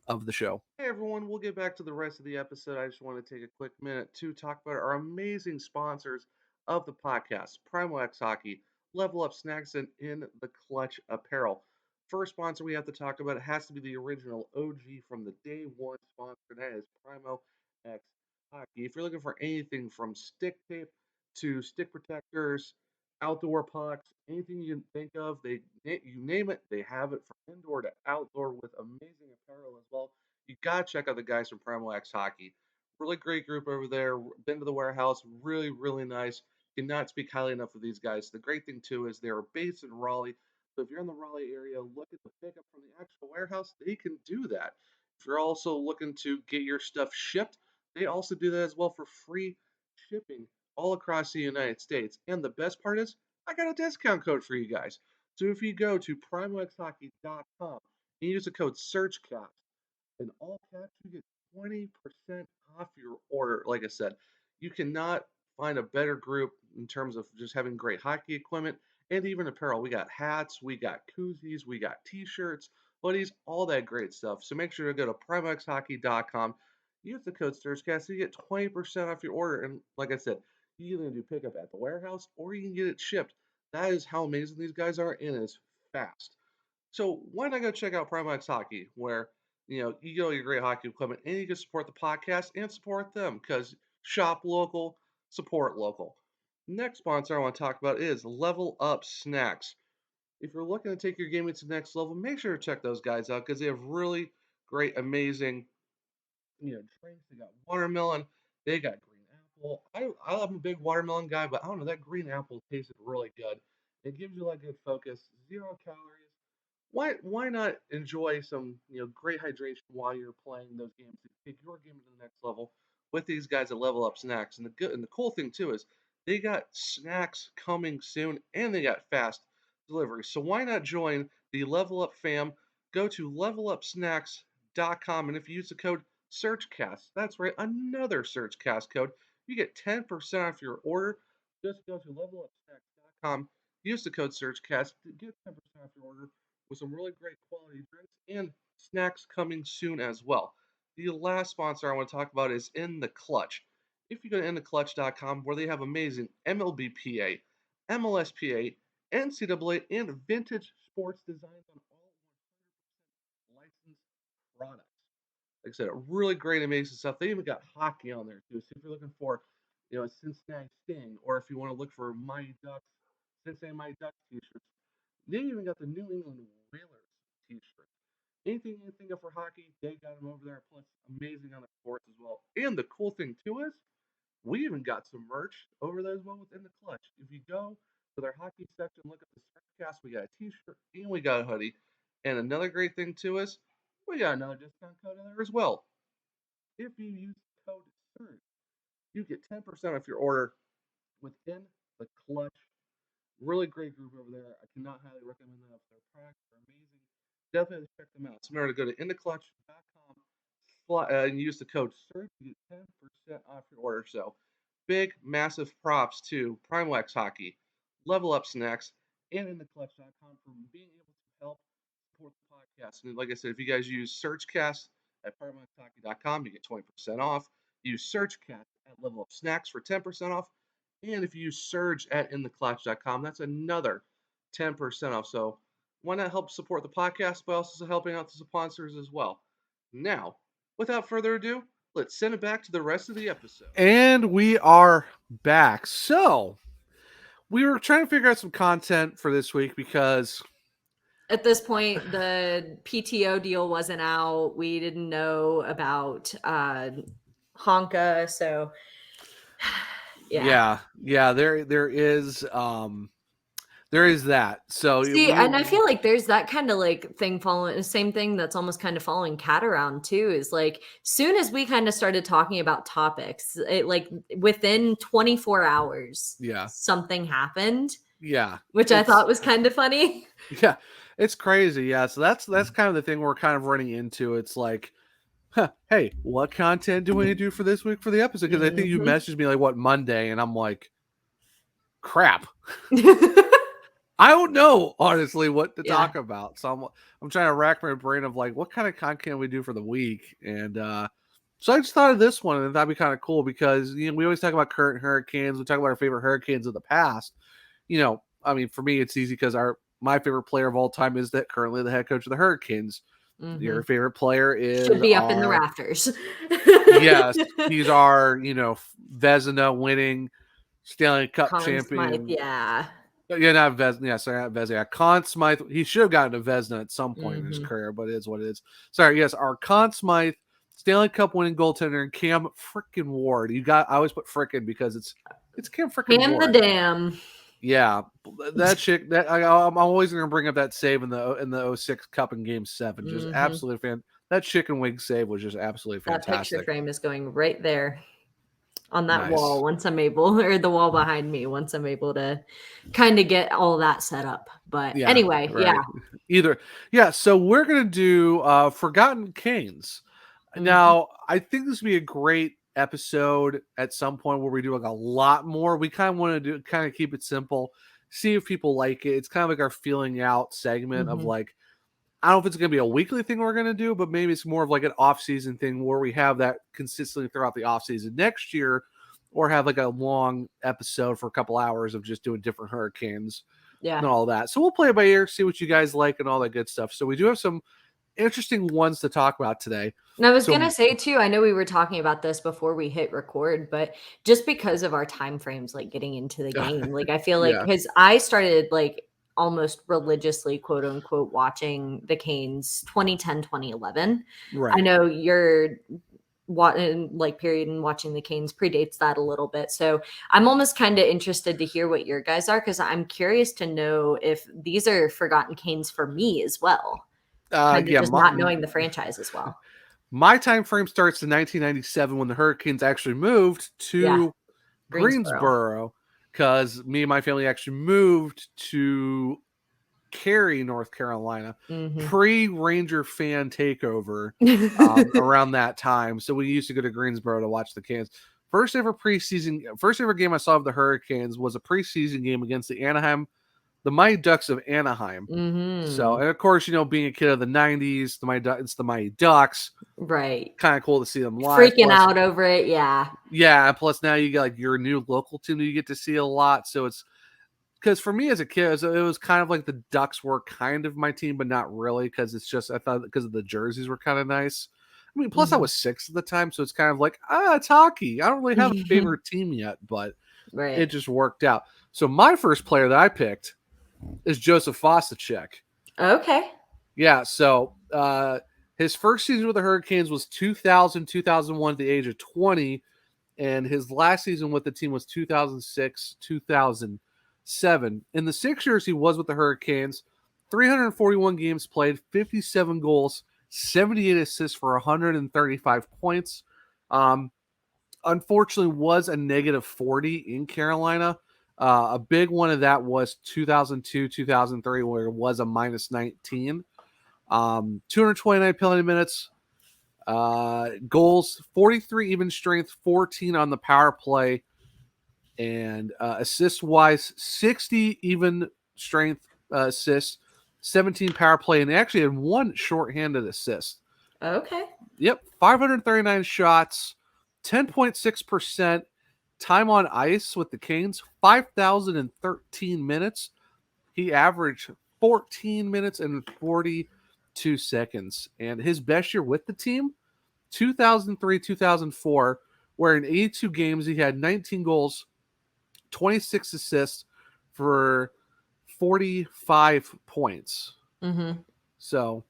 of the show. Hey everyone, we'll get back to the rest of the episode. I just want to take a quick minute to talk about our amazing sponsors of the podcast, Primo X Hockey, Level Up Snacks, and In the Clutch Apparel. First sponsor we have to talk about, it has to be the original OG from the day one sponsor, and that is Primo X Hockey. If you're looking for anything from stick tape to stick protectors, outdoor pucks, anything you can think of, you name it, they have it from indoor to outdoor with amazing apparel as well. You gotta check out the guys from Primo X Hockey. Really great group over there. Been to the warehouse, really, really nice. Cannot speak highly enough of these guys. The great thing too is they're based in Raleigh. So if you're in the Raleigh area, look at the pickup from the actual warehouse. They can do that. If you're also looking to get your stuff shipped, they also do that as well for free shipping all across the United States. And the best part is, I got a discount code for you guys. So if you go to primoxhockey.com and use the code SurgeCast, in all caps, you get 20% off your order. Like I said, you cannot find a better group in terms of just having great hockey equipment and even apparel. We got hats, we got koozies, we got t-shirts, hoodies, all that great stuff. So make sure to go to primoxhockey.com. Use the code SurgeCast so you get 20% off your order. And like I said, you can do pickup at the warehouse or you can get it shipped. That is how amazing these guys are, and it's fast. So why not go check out Primo X Hockey, where you get all your great hockey equipment and you can support the podcast and support them because shop local, support local. Next sponsor I want to talk about is Level Up Snacks. If you're looking to take your gaming to the next level, make sure to check those guys out because they have really great, amazing drinks. They got watermelon, they got green apple. I'm a big watermelon guy, but I don't know, that green apple tasted really good. It gives you like good focus, 0 calories. Why not enjoy some great hydration while you're playing those games to take your game to the next level with these guys at Level Up Snacks. And the cool thing too is they got snacks coming soon and they got fast delivery. So why not join the Level Up fam? Go to levelupsnacks.com, and if you use the code SurgeCast, that's right, another SurgeCast code, you get 10% off your order. Just go to levelupsnacks.com, use the code SurgeCast to get 10% off your order with some really great quality drinks and snacks coming soon as well. The last sponsor I want to talk about is In the Clutch. If you go to intheclutch.com, where they have amazing MLBPA, MLSPA, NCAA, and vintage sports designs on all 100% licensed products. Like I said, really great, amazing stuff. They even got hockey on there too. So if you're looking for, a Cincinnati Sting, or if you want to look for Mighty Ducks, Cincinnati Mighty Ducks t-shirts, they even got the New England Whalers t-shirt. Anything you think of for hockey, they got them over there. Plus, amazing on the courts as well. And the cool thing too is, we even got some merch over there as well within the clutch. If you go to their hockey section, look at the SurgeCast, we got a t-shirt and we got a hoodie. And another great thing too is, we got another discount code in there as well. If you use code SURGE, you get 10% off your order within the clutch. Really great group over there. I cannot highly recommend enough. Their products are amazing. Definitely check them out. So remember to go to intheclutch.com and use the code SURGE to get 10% off your order. So big, massive props to Primo X Hockey, Level Up Snacks, and intheclutch.com for being able to help support the podcast. And like I said, if you guys use SurgeCast at primoxhockey.com, you get 20% off. Use SurgeCast at Level Up Snacks for 10% off. And if you use Surge at intheclutch.com, that's another 10% off. So why not help support the podcast by also helping out the sponsors as well? Now, without further ado, let's send it back to the rest of the episode. And we are back. So we were trying to figure out some content for this week because
at this point, the PTO deal wasn't out. We didn't know about Honka, so
yeah. There is that. So
see, and I feel like there's that kind of like thing following the same thing that's almost kind of following Cat around too. Is like soon as we kind of started talking about topics, it like within 24 hours, something happened.
Yeah.
Which I thought was kind of funny.
Yeah. It's crazy. Yeah. So that's kind of the thing we're kind of running into. It's like, hey, what content do we do for this week for the episode? Because I think you messaged me like what Monday, and I'm like, crap. I don't know honestly what to talk about. So I'm trying to rack my brain of like what kind of content can we do for the week. And so I just thought of this one, and that'd be kind of cool because we always talk about current hurricanes. We talk about our favorite hurricanes of the past. I mean, for me, it's easy because my favorite player of all time is that currently the head coach of the Hurricanes. Your favorite player
should be up in the rafters.
Yes, he's our Vezina winning Stanley Cup champion.
Smythe, yeah,
not Vezina. Yeah, sorry, not Vezina. Yeah, Conn Smythe. He should have gotten a Vezina at some point in his career, but it is what it is. Sorry, yes, our Conn Smythe Stanley Cup winning goaltender and Cam frickin' Ward. I always put frickin' because it's Cam frickin' Ward.
Cam the damn.
Yeah, that chick. I'm always going to bring up that save in the 06 Cup in Game 7. Just absolutely fan. That chicken wing save was just absolutely fantastic.
That picture frame is going right there on that wall once I'm able, or the wall behind me once I'm able to kind of get all that set up. But anyway,
So we're going to do Forgotten Canes. Now, I think this would be a great episode at some point where we do like a lot more. We kind of want to keep it simple, see if people like it. It's kind of like our feeling out segment of like, I don't know if it's going to be a weekly thing we're going to do, but maybe it's more of like an off-season thing where we have that consistently throughout the off-season next year, or have like a long episode for a couple hours of just doing different hurricanes and all that. So we'll play it by ear, see what you guys like and all that good stuff. So we do have some interesting ones to talk about today.
And I was going to say too, I know we were talking about this before we hit record, but just because of our time frames, like getting into the game, like I feel like because I started like almost religiously, quote unquote, watching the Canes 2010, 2011. Right. I know your period in watching the Canes predates that a little bit. So I'm almost kind of interested to hear what your guys are, because I'm curious to know if these are forgotten Canes for me as well. Just not knowing the franchise as well.
My time frame starts in 1997 when the Hurricanes actually moved to Greensboro, because me and my family actually moved to Cary, North Carolina, pre-Ranger fan takeover around that time. So we used to go to Greensboro to watch the Canes. First ever game I saw of the Hurricanes was a preseason game against the Mighty Ducks of Anaheim. So, and of course, being a kid of the 90s, it's the Mighty Ducks.
Right.
Kind of cool to see them live.
Freaking out over it, yeah.
Yeah, plus now you got like your new local team that you get to see a lot. So it's, because for me as a kid, it was kind of like the Ducks were kind of my team, but not really, because it's just, I thought because of the jerseys were kind of nice. I mean, plus I was 6 at the time, so it's kind of like, it's hockey. I don't really have a favorite team yet, but it just worked out. So my first player that I picked is Joseph Fosicek.
Okay.
Yeah, so his first season with the Hurricanes was 2000-2001 at the age of 20, and his last season with the team was 2006-2007. In the 6 years he was with the Hurricanes, 341 games played, 57 goals, 78 assists for 135 points. Unfortunately, was a negative 40 in Carolina. A big one of that was 2002-2003, where it was a minus 19. 229 penalty minutes, goals, 43 even strength, 14 on the power play, and assist-wise, 60 even strength assists, 17 power play, and they actually had 1 shorthanded assist.
Okay.
Yep, 539 shots, 10.6%. Time on ice with the Canes, 5,013 minutes. He averaged 14 minutes and 42 seconds. And his best year with the team, 2003-2004, where in 82 games he had 19 goals, 26 assists for 45 points. So,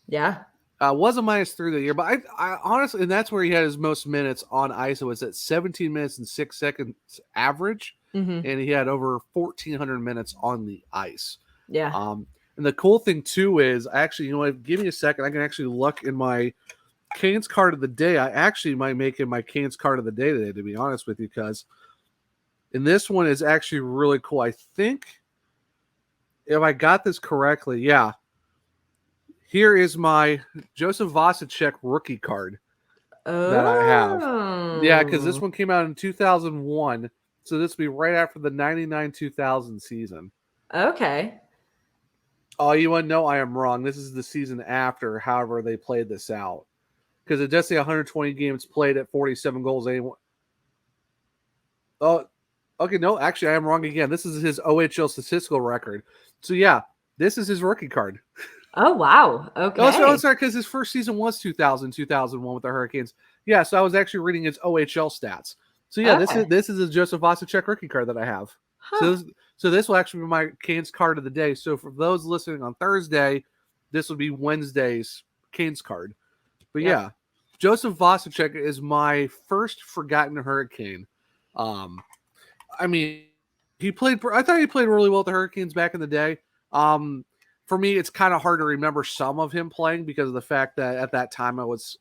yeah.
Was a -3 the year, but I honestly, and that's where he had his most minutes on ice. It was at 17 minutes and 6 seconds average, and he had over 1,400 minutes on the ice.
Yeah.
And the cool thing too is, actually, give me a second. I can actually look in my Canes card of the day. I actually might make it my Canes card of the day today, to be honest with you, because in this one is actually really cool. I think if I got this correctly, yeah. Here is my Joseph Vasicek rookie card that I have. Yeah, because this
Oh,
one came out in 2001. So this will be right after the 99-2000 season.
okay.
Oh, you want to know? I am wrong. This is the season after, however, they played this out. Because it does say 120 games played at 47 goals. Oh, okay, no, actually, I am wrong again. This is his OHL statistical record. So, yeah, this is his rookie card.
Oh, wow.
Oh,
Okay.
sorry, because his first season was 2000, 2001 with the Hurricanes. Yeah, so I was actually reading his OHL stats. So, yeah,
Okay.
this is a Joseph Vasicek rookie card that I have.
Huh.
So this will actually be my Canes card of the day. So for those listening on Thursday, this will be Wednesday's Canes card. But
Yep.
yeah, Joseph Vasicek is my first forgotten Hurricane. I mean, I thought he played really well with the Hurricanes back in the day. For me, it's kind of hard to remember some of him playing because of the fact that at that time I was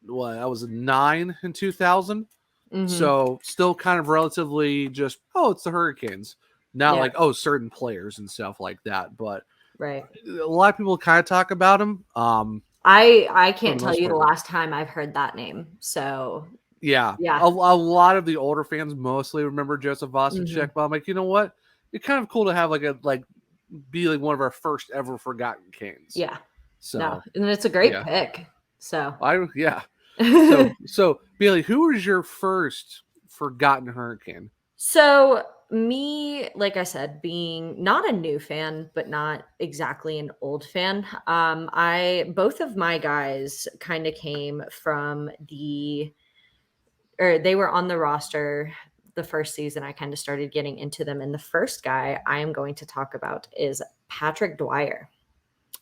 9 in 2000.
Mhm.
So still kind of relatively just, it's the Hurricanes. Not
Yeah.
like, certain players and stuff like that. But
Right.
a lot of people kind of talk about him.
I can't
the
tell
most
you the
part.
last time I've heard that name. So
Yeah.
yeah.
A lot of the older fans mostly remember Joseph Vasicek, but I'm like, you know what? It's kind of cool to have be like one of our first ever forgotten Canes.
Yeah.
So
No, and it's a great
yeah.
pick. So
So Bailey, who was your first forgotten Hurricane?
So me, like I said, being not a new fan, but not exactly an old fan. I both of my guys kind of came from or they were on the roster the first season. I kind of started getting into them, and the first guy I am going to talk about is Patrick Dwyer.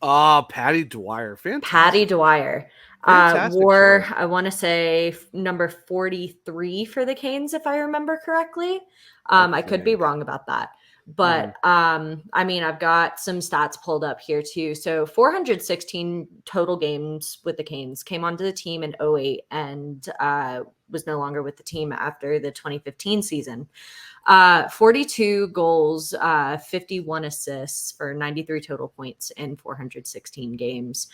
Patty Dwyer. Fantastic.
Patty Dwyer.
Fantastic
Wore,
choice.
I want to say number 43 for the Canes, if I remember correctly. I could be wrong about that. But I mean, I've got some stats pulled up here too. So 416 total games with the Canes, came onto the team in 08 and was no longer with the team after the 2015 season. 42 goals, 51 assists for 93 total points in 416 games.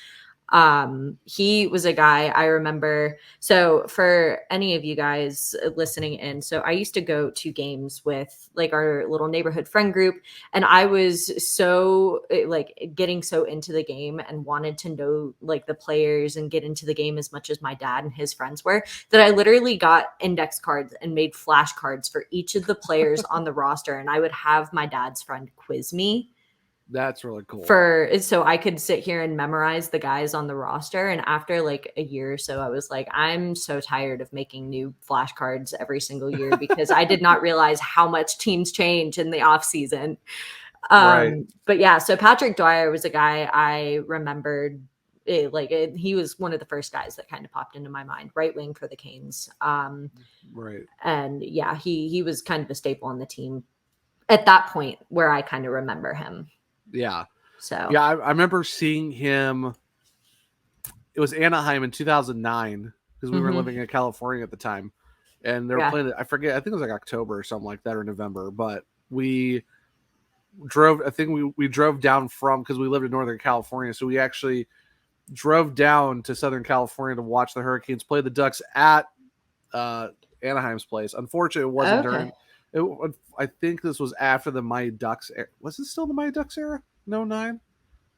He was a guy I remember. So for any of you guys listening in, so I used to go to games with like our little neighborhood friend group, and I was so like getting so into the game and wanted to know like the players and get into the game as much as my dad and his friends were, that I literally got index cards and made flashcards for each of the players on the roster, and I would have my dad's friend quiz me.
That's really cool.
So I could sit here and memorize the guys on the roster. And after like a year or so, I was like, I'm so tired of making new flashcards every single year because I did not realize how much teams change in the off season.
Right.
But yeah, so Patrick Dwyer was a guy I remembered. He was one of the first guys that kind of popped into my mind, right wing for the Canes.
Right.
And yeah, he was kind of a staple on the team at that point where I kind of remember him.
Yeah.
So
yeah, I remember seeing him. It was Anaheim in 2009 because we were living in California at the time, and they were playing. I forget. I think it was like October or something like that, or November. But we drove. I think we drove down from, because we lived in Northern California, so we actually drove down to Southern California to watch the Hurricanes play the Ducks at Anaheim's place. Unfortunately, it wasn't during. I think this was after the Mighty Ducks era. Was it still the Mighty Ducks era? No, 9.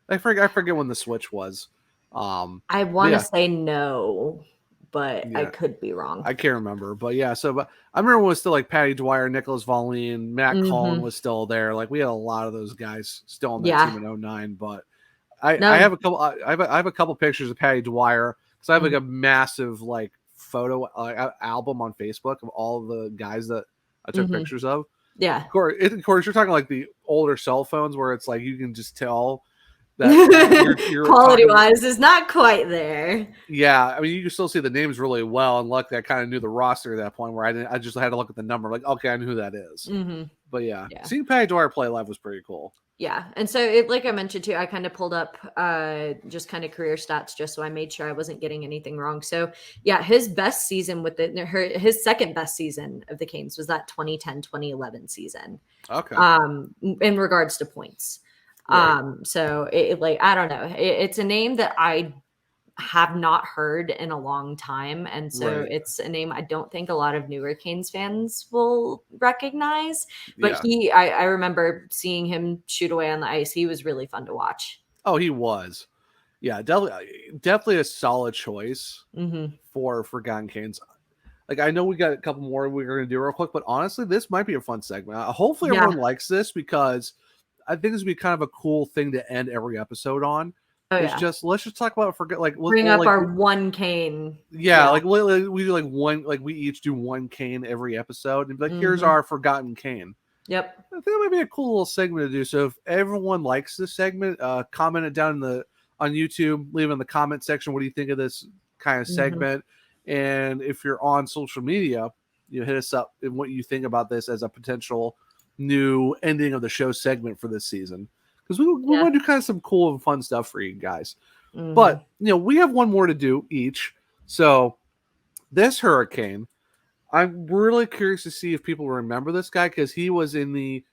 I forget when the switch was.
I want to say no, but I could be wrong.
I can't remember, but yeah. But I remember when it was still like Patty Dwyer, Nicholas Volin, Matt Cullen was still there. Like we had a lot of those guys still on that team in 09. But I have a couple. I have a couple pictures of Patty Dwyer because I have like a massive like photo album on Facebook of all the guys that I took pictures of.
Yeah.
Of course, you're talking like the older cell phones where it's like you can just tell You're
quality
talking,
wise is not quite there.
yeah. I mean, you can still see the names really well, and luckily, I kind of knew the roster at that point where I just had to look at the number, like, okay, I knew who that is.
Mm-hmm.
But yeah,
Yeah.
seeing Patty Dwyer play live was pretty cool.
Yeah. And so like I mentioned too, I kind of pulled up just kind of career stats just so I made sure I wasn't getting anything wrong. So yeah, his best season with his second best season of the Canes was that 2010-2011 season.
Okay.
In regards to points.
Right.
So like, I don't know. It's a name that I have not heard in a long time. And so it's a name I don't think a lot of newer Canes fans will recognize. But I remember seeing him shoot away on the ice. He was really fun to watch.
Oh, he was. Yeah, definitely a solid choice for Forgotten Canes. Like, I know we got a couple more we're going to do real quick, but honestly, this might be a fun segment. Hopefully everyone likes this, because I think this would be kind of a cool thing to end every episode on. Let's just talk about
bring up our one cane.
Yeah, like we do like one, like we each do one cane every episode, and be like, here's our forgotten cane.
Yep.
I think that might be a cool little segment to do. So if everyone likes this segment, comment it down on YouTube, leave in the comment section what do you think of this kind of segment. And if you're on social media, hit us up and what you think about this as a potential new ending of the show segment for this season. Because we want to do kind of some cool and fun stuff for you guys. But, we have one more to do each. So this Hurricane, I'm really curious to see if people remember this guy, because he was in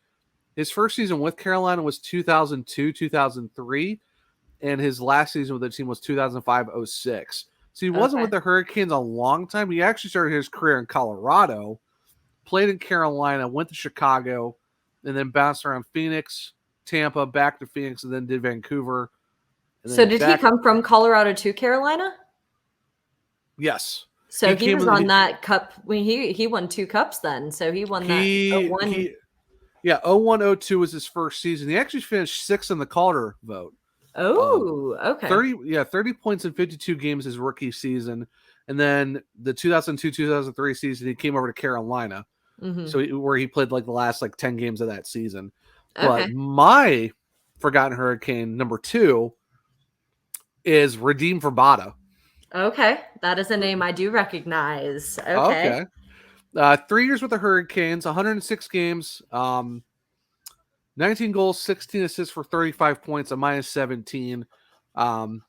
his first season with Carolina was 2002, 2003. And his last season with the team was 2005-06. So he wasn't with the Hurricanes a long time. He actually started his career in Colorado, played in Carolina, went to Chicago, and then bounced around Phoenix, Tampa, back to Phoenix, and then did Vancouver.
So did he come from Colorado to Carolina?
Yes.
So he was on that cup. He won 2 cups then. So he won that 01.
01-02 was his first season. He actually finished 6th in the Calder vote.
Oh, okay.
30 points in 52 games his rookie season. And then the 2002-2003 season, he came over to Carolina. So where he played like the last 10 games of that season. But my forgotten Hurricane number 2 is Radim Verbata.
Okay. That is a name I do recognize. Okay.
3 years with the Hurricanes, 106 games, 19 goals, 16 assists for 35 points, a -17.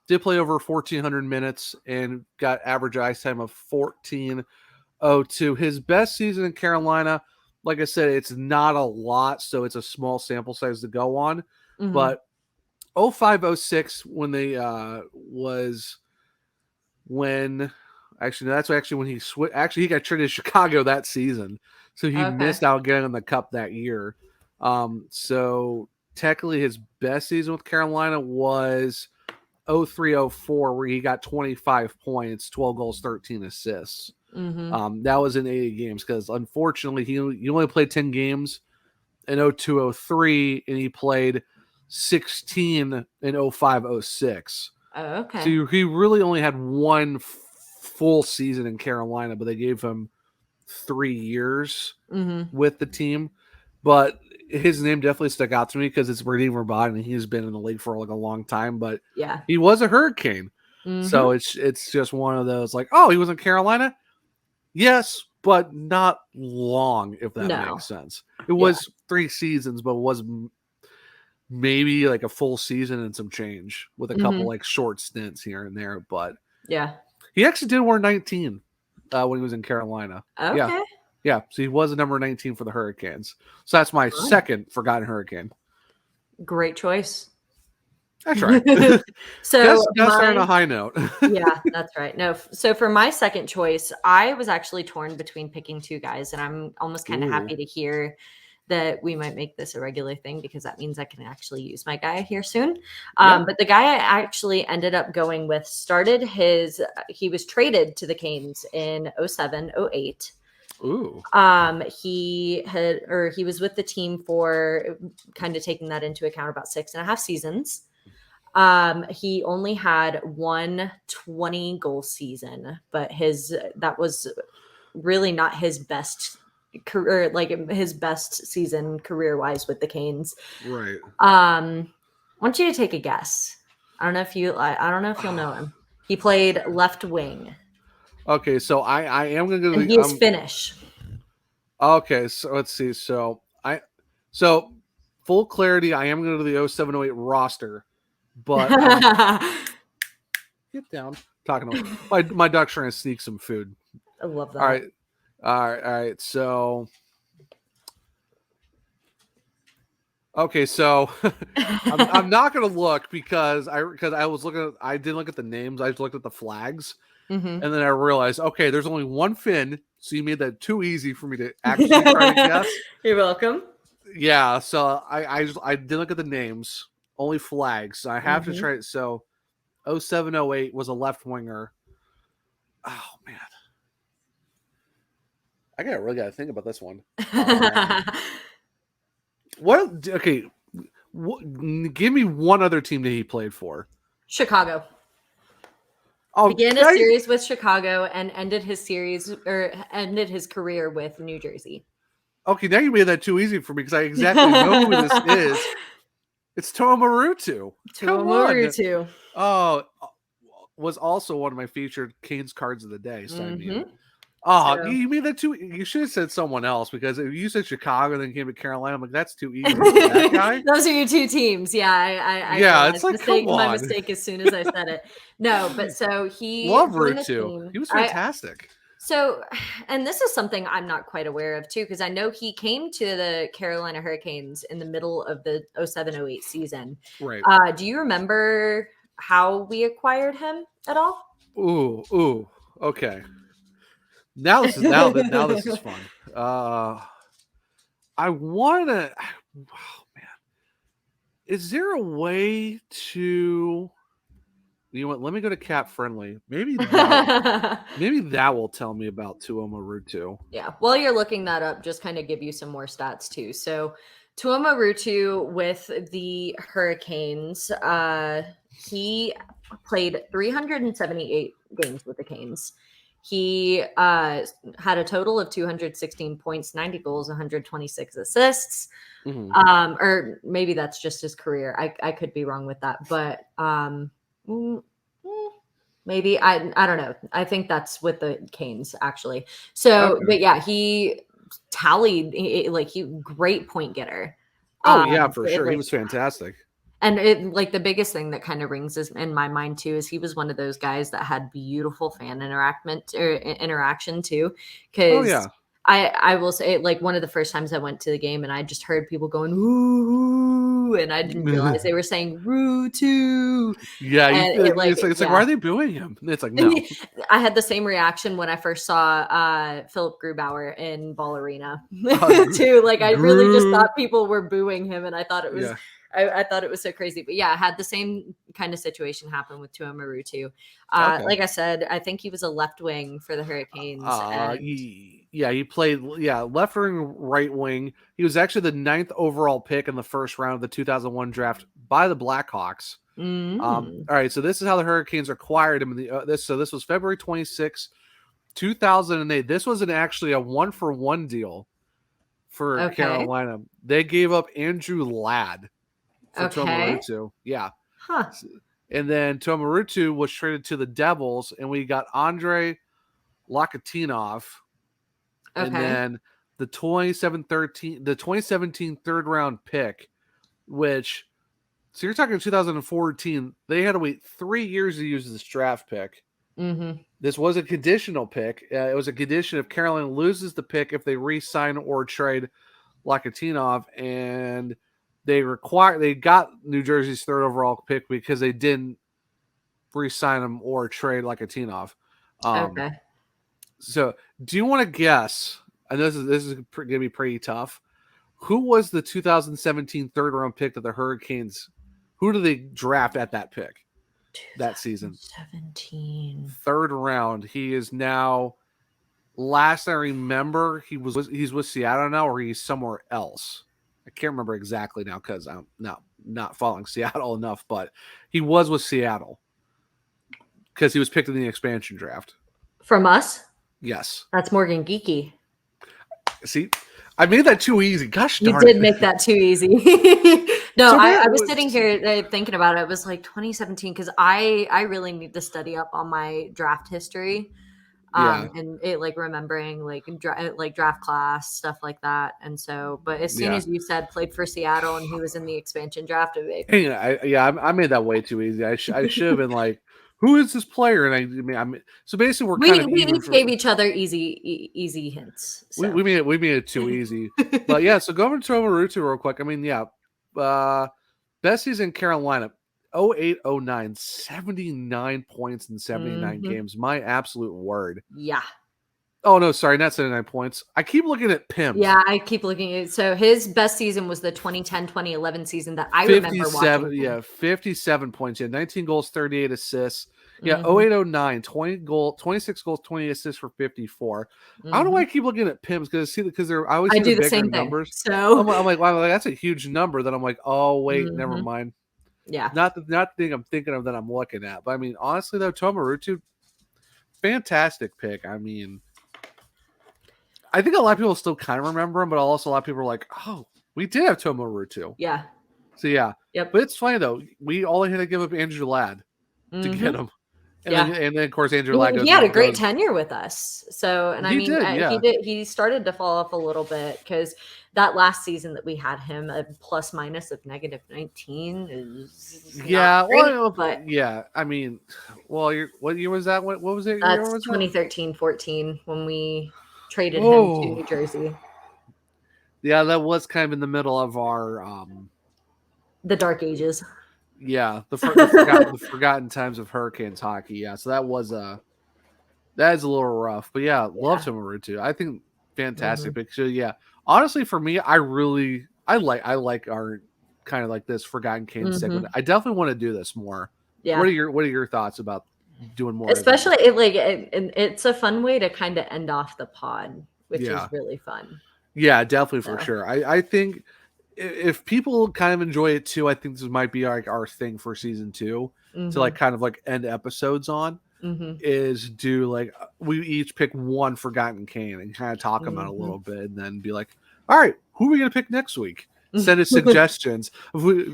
Did play over 1,400 minutes and got average ice time of 14:02. His best season in Carolina, like I said, it's not a lot, so it's a small sample size to go on. But 05-06, when they that's actually when he switched. Actually, he got traded to Chicago that season, so he missed out getting on the cup that year. So technically his best season with Carolina was 03-04, where he got 25 points, 12 goals, 13 assists. That was in 80 games, because unfortunately he only played 10 games in 02-03, and he played 16 in 05-06.
Okay.
So he really only had one full season in Carolina, but they gave him 3 years with the team. But his name definitely stuck out to me because it's Radim Verbata, and he's been in the league for a long time. But he was a Hurricane, so it's just one of those he was in Carolina, yes, but not long, if that makes sense. It was 3 seasons, but it was maybe a full season and some change with a couple short stints here and there. But he actually did wear 19 when he was in Carolina. Yeah, so he was a number 19 for the Hurricanes. So that's my second forgotten Hurricane.
Great choice.
That's right.
So
that's on a high note.
Yeah, that's right. No, so for my second choice, I was actually torn between picking 2 guys, and I'm almost kind of happy to hear that we might make this a regular thing, because that means I can actually use my guy here soon. But the guy I actually ended up going with he was traded to the Canes in 07-08.
Ooh.
He was with the team for, kind of taking that into account, about 6.5 seasons. He only had 1 20-goal season, but that was really not his best career, his best season career-wise with the Canes.
Right.
want you to take a guess. I don't know if you'll know him. He played left wing.
Okay, so I am going to go.
And he is Finnish.
Okay, so let's see. So full clarity, I am going to the 0708 roster, but get down. Talking to my duck's trying to sneak some food.
I love that.
All right. So, okay, so I'm not going to look because I was looking. I didn't look at the names. I just looked at the flags, and then I realized, okay, there's only one Finn, so you made that too easy for me to actually try to guess.
You're welcome.
Yeah, so I didn't look at the names, only flags. So I have to try it. So 0708 was a left winger. Oh man, I really gotta think about this one. What? Okay, give me one other team that he played for.
Chicago.
Oh,
began a series with Chicago and ended his career with New Jersey.
Okay, now you made that too easy for me because I exactly know who this is. It's Tuomaruutu.
Tuomaruutu.
Oh, was also one of my featured Canes cards of the day. So I mean, you mean that too? You should have said someone else because if you said Chicago and then came to Carolina, I'm like, that's too easy. That guy?
Those are your two teams. Yeah,
I it's like
my mistake as soon as I said it. No, but so he
love Ruutu. He was fantastic.
So, and this is something I'm not quite aware of too, because I know he came to the Carolina Hurricanes in the middle of the 07-08 season.
Right.
Do you remember how we acquired him at all?
Ooh. Okay. Now this is fun. I wanna. Oh man, is there a way to? You know what? Let me go to Cap Friendly. Maybe that will tell me about Tuomaruutu.
Yeah. While you're looking that up, just kind of give you some more stats too. So Tuomaruutu with the Hurricanes, he played 378 games with the Canes. He had a total of 216 points, 90 goals, 126 assists. Or maybe that's just his career. I could be wrong with that, but maybe I don't know. I think that's with the Canes actually. So, okay. But yeah, he tallied great point getter.
Oh yeah, for sure. He was fantastic.
And the biggest thing that kind of rings in my mind too is he was one of those guys that had beautiful fan interaction too. Because I will say, one of the first times I went to the game and I just heard people going "Ooh," and I didn't realize they were saying "Roo-too."
Yeah, it's like why are they booing him? It's like no.
I had the same reaction when I first saw Philip Grubauer in Ball Arena too. I really just thought people were booing him, and I thought it was. Yeah. I thought it was so crazy, but yeah, I had the same kind of situation happen with Tuomaruutu. Okay. Like I said, I think he was a left wing for the Hurricanes.
He played left wing, right wing. He was actually the 9th overall pick in the first round of the 2001 draft by the Blackhawks. All right, so this is how the Hurricanes acquired him. This was February 26, 2008. This was actually a 1-for-1 deal for Carolina. They gave up Andrew Ladd. Tuomaruutu. Yeah.
Huh.
And then Tuomaruutu was traded to the Devils, and we got Andrei Lakatinov. Okay. And then the 2017 third round pick, which, so you're talking 2014, they had to wait 3 years to use this draft pick.
Mm-hmm.
This was a conditional pick. It was a condition if Carolina loses the pick if they re-sign or trade Lakatinov, and they got New Jersey's 3rd overall pick because they didn't re-sign him or trade Lakatinov.
Okay.
So, do you want to guess? And this is going to be pretty tough. Who was the 2017 3rd round pick that the Hurricanes? Who did they draft at that pick that season?
17
3rd round. He is now. Last I remember, he's with Seattle now, or he's somewhere else. I can't remember exactly now because I'm not following Seattle enough, but he was with Seattle because he was picked in the expansion draft.
From us?
Yes.
That's Morgan Geeky.
See, I made that too easy. Gosh darn
You did make that too easy. No,
So
I was sitting here thinking about it. It was like 2017 because I really need to study up on my draft history.
Yeah.
And it like remembering like draft class stuff like that. And so, but as soon
Yeah.
as you said played for Seattle and he was in the expansion draft,
I made that way too easy. I should have been like, who is this player? And I mean, so basically we're kind of
we
even
each gave each other easy hints. So.
we made it too easy. But yeah, so going to Marutu real quick. I mean, yeah, best season in Carolina, 08-09, 79 points in 79 games. My absolute word.
Yeah.
Oh no, sorry, not 79 points. I keep looking at Pims.
Yeah, I keep looking at it. So his best season was the 2010-2011 season that I remember watching.
Yeah, 57 points. Yeah, 19 goals, 38 assists. Yeah, 08-09, 26 goals, 20 assists for 54. I don't know why I keep looking at Pims because I always see
do the
bigger
same
numbers.
Thing. So
I'm like, wow, that's a huge number. Then I'm like, oh wait, never mind.
Yeah,
not the thing I'm thinking of that I'm looking at. But I mean, honestly though, Tomarutu, fantastic pick. I mean, I think a lot of people still kind of remember him, but also a lot of people are like, oh, we did have Tomarutu.
Yeah.
So yeah.
Yep.
But it's funny though. We all had to give up Andrew Ladd to get him. And then of course Andrew Ladd
he had a great tenure with us. So and he started to fall off a little bit because that last season that we had him a plus minus of -19 is
but yeah, I mean, well, what year was that? What was it?
That's 2013-14 when we traded him to New Jersey.
Yeah, that was kind of in the middle of our
the dark ages.
Yeah, the forgotten times of Hurricanes hockey. Yeah, so that is a little rough, but yeah, love Tomarutu. I think fantastic picture. Yeah, honestly, for me, I like our kind of like this Forgotten Canes segment. I definitely want to do this more.
Yeah.
What are your thoughts about doing more?
Especially it's a fun way to kind of end off the pod, which is really fun.
Yeah, definitely for sure. I think if people kind of enjoy it too, I think this might be like our thing for season 2 to like kind of like end episodes on is do like we each pick one Forgotten Cane and kind of talk about it a little bit and then be like, all right, who are we gonna pick next week? Send us suggestions.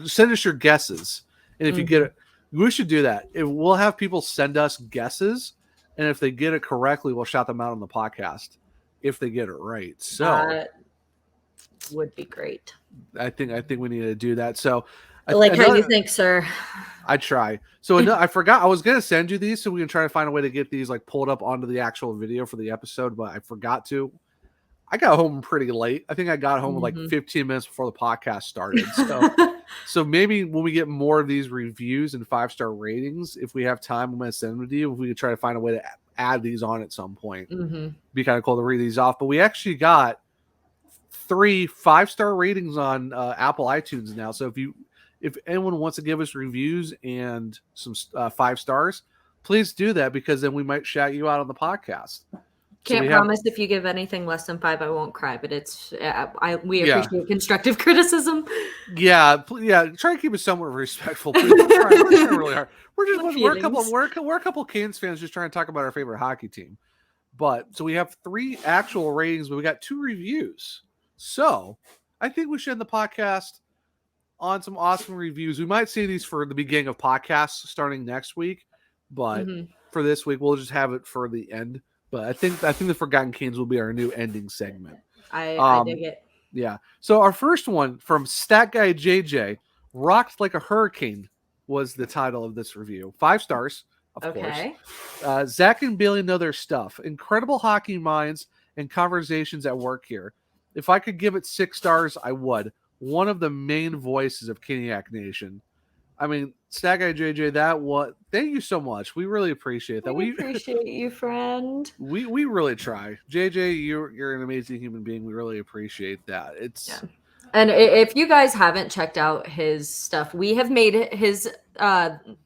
Send us your guesses, and if you get it, we should do that. We'll have people send us guesses, and if they get it correctly, we'll shout them out on the podcast. If they get it right, so
would be great.
I think we need to do that. So,
how you think, sir?
I try. So I forgot I was gonna send you these so we can try to find a way to get these like pulled up onto the actual video for the episode, but I forgot to. I got home pretty late. I think I got home like 15 minutes before the podcast started. So maybe when we get more of these reviews and 5-star ratings, if we have time, I'm gonna send them to you. If we could try to find a way to add these on at some point, be kind of cool to read these off. But we actually got 3 5-star ratings on Apple iTunes now. So if anyone wants to give us reviews and some 5 stars, please do that because then we might shout you out on the podcast.
Can't promise if you give anything less than 5, I won't cry. But it's we appreciate constructive criticism.
Yeah. Try to keep it somewhat respectful. We're trying really hard. We're a couple Canes fans just trying to talk about our favorite hockey team. But so we have 3 actual ratings, but we got 2 reviews. So I think we should end the podcast on some awesome reviews. We might see these for the beginning of podcasts starting next week, but for this week we'll just have it for the end. But I think the Forgotten Canes will be our new ending segment.
I dig it.
Yeah. So our first one from Stat Guy JJ, "Rocked Like a Hurricane" was the title of this review. 5 stars, of course. Zach and Bailey know their stuff. Incredible hockey minds and conversations at work here. If I could give it 6 stars, I would. One of the main voices of Kotkaniemi Nation. I mean, Stat Guy JJ, thank you so much. We really appreciate that.
We appreciate you, friend.
We really try. JJ, you're an amazing human being. We really appreciate that.
And if you guys haven't checked out his stuff, we have made his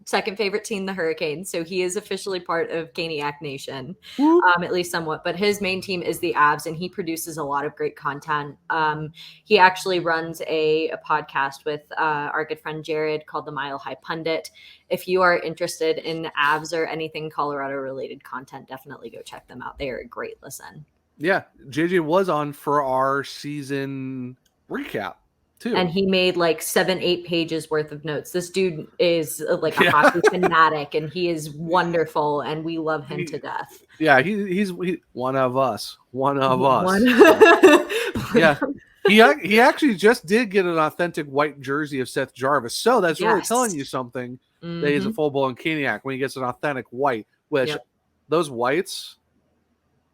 second favorite team the Hurricanes. So he is officially part of Kotkaniemi Nation, at least somewhat. But his main team is the Avs, and he produces a lot of great content. He actually runs a podcast with our good friend Jared called the Mile High Pundit. If you are interested in Avs or anything Colorado-related content, definitely go check them out. They are a great listen.
Yeah, JJ was on for our season recap. too.
And he made like 7-8 pages worth of notes. This dude is like a hockey fanatic, and he is wonderful, and we love him to death.
Yeah, he's one of us. One of us. Yeah. He actually just did get an authentic white jersey of Seth Jarvis. So that's really telling you something that he's a full-blown Caniac when he gets an authentic white, which those whites,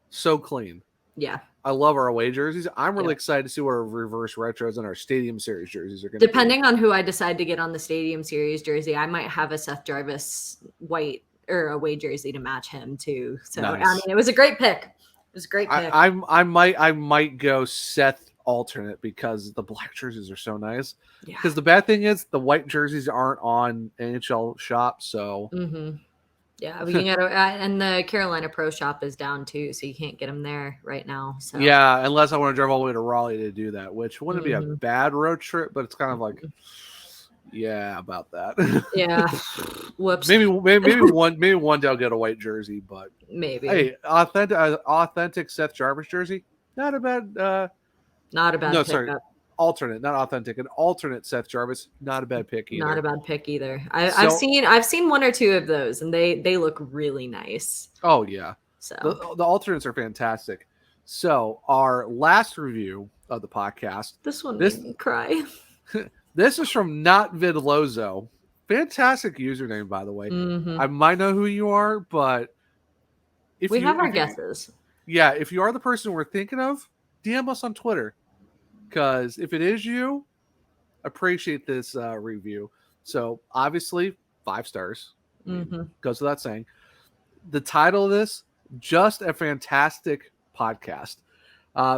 so clean.
Yeah.
I love our away jerseys. I'm really excited to see what our reverse retros and our Stadium Series jerseys are going to be.
Depending on who I decide to get on the Stadium Series jersey, I might have a Seth Jarvis white or away jersey to match him too. So nice. I mean, it was a great pick. It was a great pick.
I might go Seth alternate because the black jerseys are so nice. Because the bad thing is the white jerseys aren't on NHL Shop, so.
Yeah, we can get and the Carolina Pro Shop is down too, so you can't get them there right now. So
yeah, unless I want to drive all the way to Raleigh to do that, which wouldn't be a bad road trip, but it's kind of like, about that.
Yeah, whoops.
maybe one day I'll get a white jersey, but
maybe.
Hey, authentic Seth Jarvis jersey, not a bad.
Not a bad.
No,
pickup.
sorry. Alternate, not authentic. An alternate Seth Jarvis, not a bad pick either.
Not a bad pick either. I've seen one or two of those, and they look really nice.
Oh yeah.
So
the alternates are fantastic. So our last review of the podcast.
This one made me cry.
This is from Not Vidlozo. Fantastic username, by the way. I might know who you are, but
if we have our guesses.
Yeah, if you are the person we're thinking of, DM us on Twitter. Because if it is you, appreciate this review. So obviously, 5 stars. Goes without saying. The title of this, just a fantastic podcast.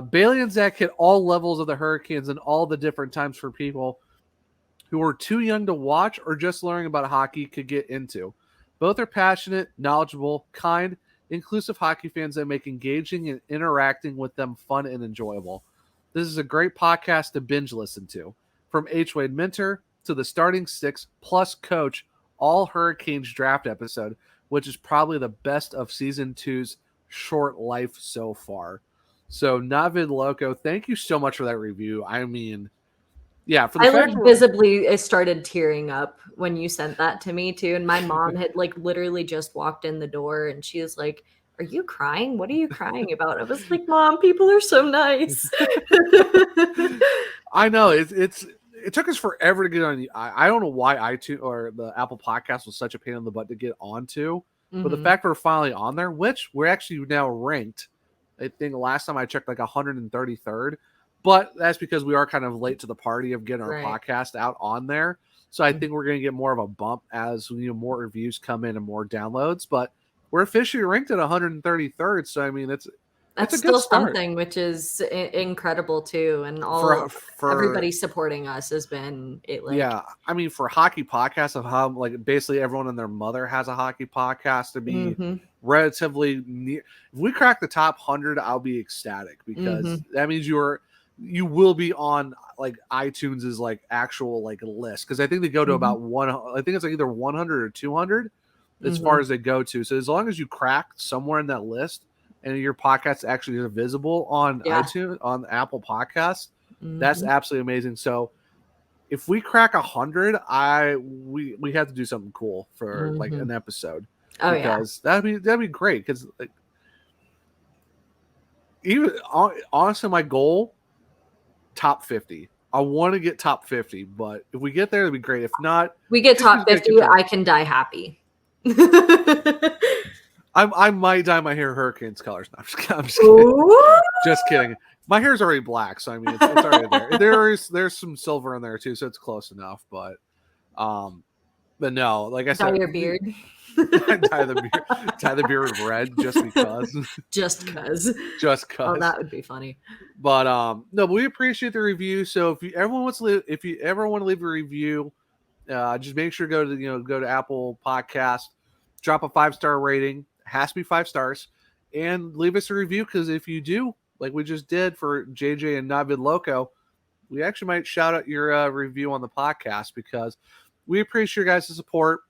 Bailey and Zach hit all levels of the Hurricanes and all the different times for people who are too young to watch or just learning about hockey could get into. Both are passionate, knowledgeable, kind, inclusive hockey fans that make engaging and interacting with them fun and enjoyable. This is a great podcast to binge listen to. From H. Wade Minter to the Starting Six plus Coach, all Hurricanes draft episode, which is probably the best of Season 2's short life so far. So, Navid Loco, thank you so much for that review. I mean, yeah. For the
I visibly started tearing up when you sent that to me, too. And my mom had literally just walked in the door, and she was like, "Are you crying? What are you crying about?" I was like, "Mom, people are so nice."
I know it took us forever to get on. I don't know why iTunes or the Apple Podcast was such a pain in the butt to get onto, but the fact we're finally on there, which we're actually now ranked. I think last time I checked 133rd, but that's because we are kind of late to the party of getting our podcast out on there. So I think we're going to get more of a bump as more reviews come in and more downloads, but we're officially ranked at 133rd, so I mean that's
still something, which is incredible too, and all for everybody supporting us has been it.
Yeah, I mean for hockey podcasts of how basically everyone and their mother has a hockey podcast to be relatively near. If we crack the top 100, I'll be ecstatic because that means you will be on iTunes's actual list because I think they go to about one. I think it's either 100 or 200. As far as they go to. So as long as you crack somewhere in that list and your podcast actually is visible on iTunes, on Apple Podcasts, that's absolutely amazing. So if we crack 100, we have to do something cool for an episode.
Oh,
because that'd be great. Because even honestly, my goal, top 50. I want to get top 50, but if we get there, it'd be great. If not,
we get top 50, I can die happy.
I might dye my hair Hurricanes colors. No, I'm just kidding. Just kidding. My hair's already black, so I mean it's already there. There's some silver in there too, so it's close enough. But no, like I said,
dye your beard.
dye the beard red just because.
Just cause. Oh, that would be funny.
But no, but we appreciate the review. So if you ever want to leave a review, just make sure to go to Apple Podcast, drop a 5-star rating. It has to be 5 stars, and leave us a review. Because if you do, like we just did for JJ and Navid Loco, we actually might shout out your review on the podcast because we appreciate your guys' support.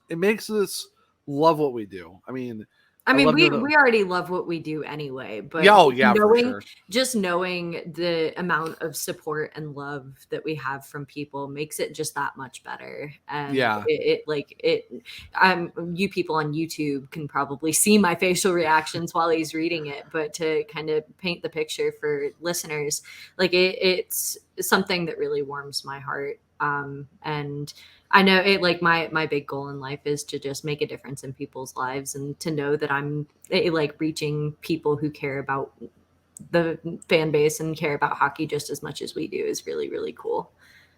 It makes us love what we do. I mean,
I mean,
love
we
doing
already love what we do anyway, but
yeah, for sure.
just knowing the amount of support and love that we have from people makes it just that much better. And you people on YouTube can probably see my facial reactions while he's reading it, but to kind of paint the picture for listeners, like it's something that really warms my heart. And I know it, like my big goal in life is to just make a difference in people's lives, and to know that I'm like reaching people who care about the fan base and care about hockey just as much as we do is really, really cool.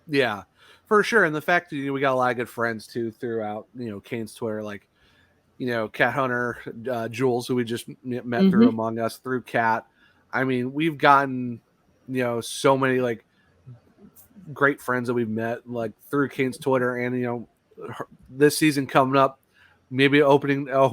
Yeah, for sure. And the fact that we got a lot of good friends too throughout, Kane's Twitter, like, Cat Hunter, Jules, who we just met through Among Us, through Cat. I mean, we've gotten, so many like great friends that we've met like through Kane's Twitter, and this season coming up, maybe opening a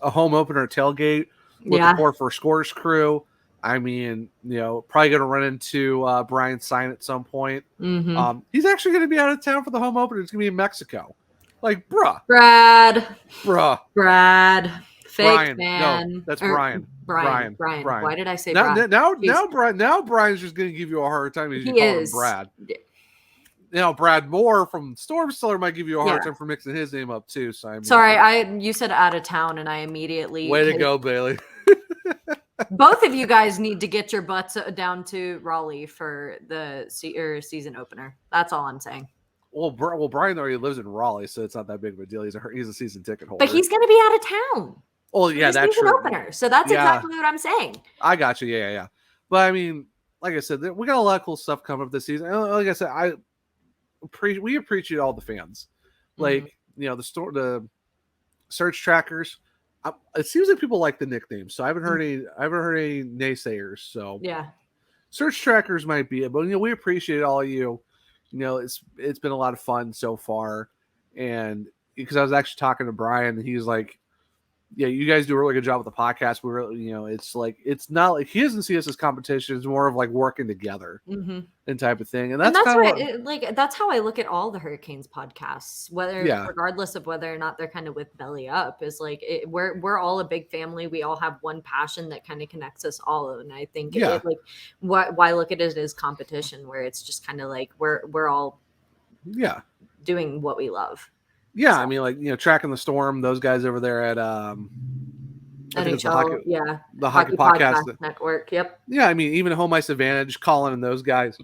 home opener tailgate with the Pour for Scores crew. I mean, probably going to run into Brian Sign at some point. He's actually going to be out of town for the home opener. It's going to be in Mexico. Like,
Brad. Fake
Brian.
fan.
No, that's Brian.
Brian. Why did I say
Brad?
Now,
now Brian's just going to give you a hard time.
He is.
Brad. Brad Moore from Stormstellar might give you a hard time for mixing his name up too. So
you said out of town, and I immediately
way to go, Bailey.
Both of you guys need to get your butts down to Raleigh for the season opener. That's all I'm saying.
Well, Brian already lives in Raleigh, so it's not that big of a deal. He's a season ticket holder.
But he's going to be out of town.
Oh, yeah, that's true.
Opener. So that's exactly what I'm saying.
I got you. Yeah. But I mean, like I said, we got a lot of cool stuff coming up this season. And like I said, we appreciate all the fans. Like, the search trackers. It seems like people like the nicknames, so I haven't heard any naysayers. So
yeah,
search trackers might be it, but we appreciate all of you. It's been a lot of fun so far, and because I was actually talking to Brian, and he's like, "Yeah, you guys do a really good job with the podcast. We really, it's not like he doesn't see us as competition. It's more of like working together and type of thing." And that's
right. That's how I look at all the Hurricanes podcasts, regardless of whether or not they're kind of with belly up. Is like we're all a big family. We all have one passion that kind of connects us all. And I think why look at it as competition, where it's just kind of like we're all doing what we love.
Yeah, so. I mean, like, Tracking the Storm, those guys over there at
NHL,
the Hockey Podcast
Network. Yep.
Yeah, I mean, even Home Ice Advantage, Colin and those guys.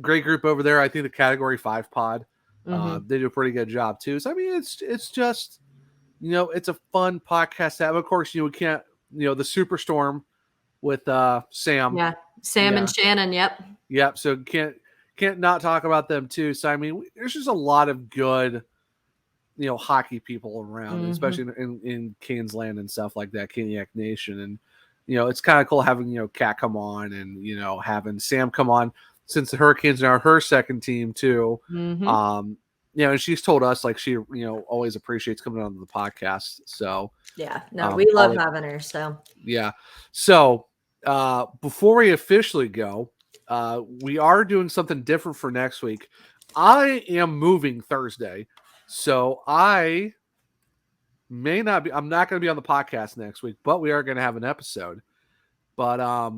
Great group over there. I think the Category 5 pod, they do a pretty good job too. So I mean, it's just, it's a fun podcast to have. Of course, we can't, the Superstorm with Sam.
Yeah, Sam and Shannon.
Yep. So can't not talk about them too. So I mean, there's just a lot of good, hockey people around, especially in Canes land and stuff like that, Caniac Nation, and it's kind of cool having Kat come on and having Sam come on since the Hurricanes are her second team too. And she's told us like she always appreciates coming on the podcast. So
we love having her. So
so before we officially go. We are doing something different for next week. I am moving Thursday, so I may not be. I'm not going to be on the podcast next week, but we are going to have an episode. But I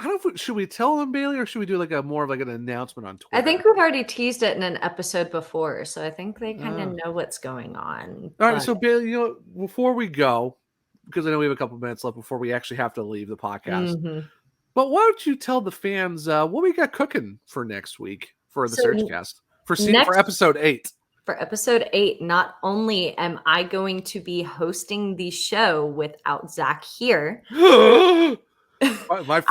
don't know. Should we tell them, Bailey, or should we do like more of like an announcement on Twitter?
I think we've already teased it in an episode before, so I think they kind of know what's going on.
All right, so Bailey, before we go, because I know we have a couple minutes left before we actually have to leave the podcast. But why don't you tell the fans what we got cooking for next week for the SurgeCast for episode 8?
For episode 8, not only am I going to be hosting the show without Zach here.
my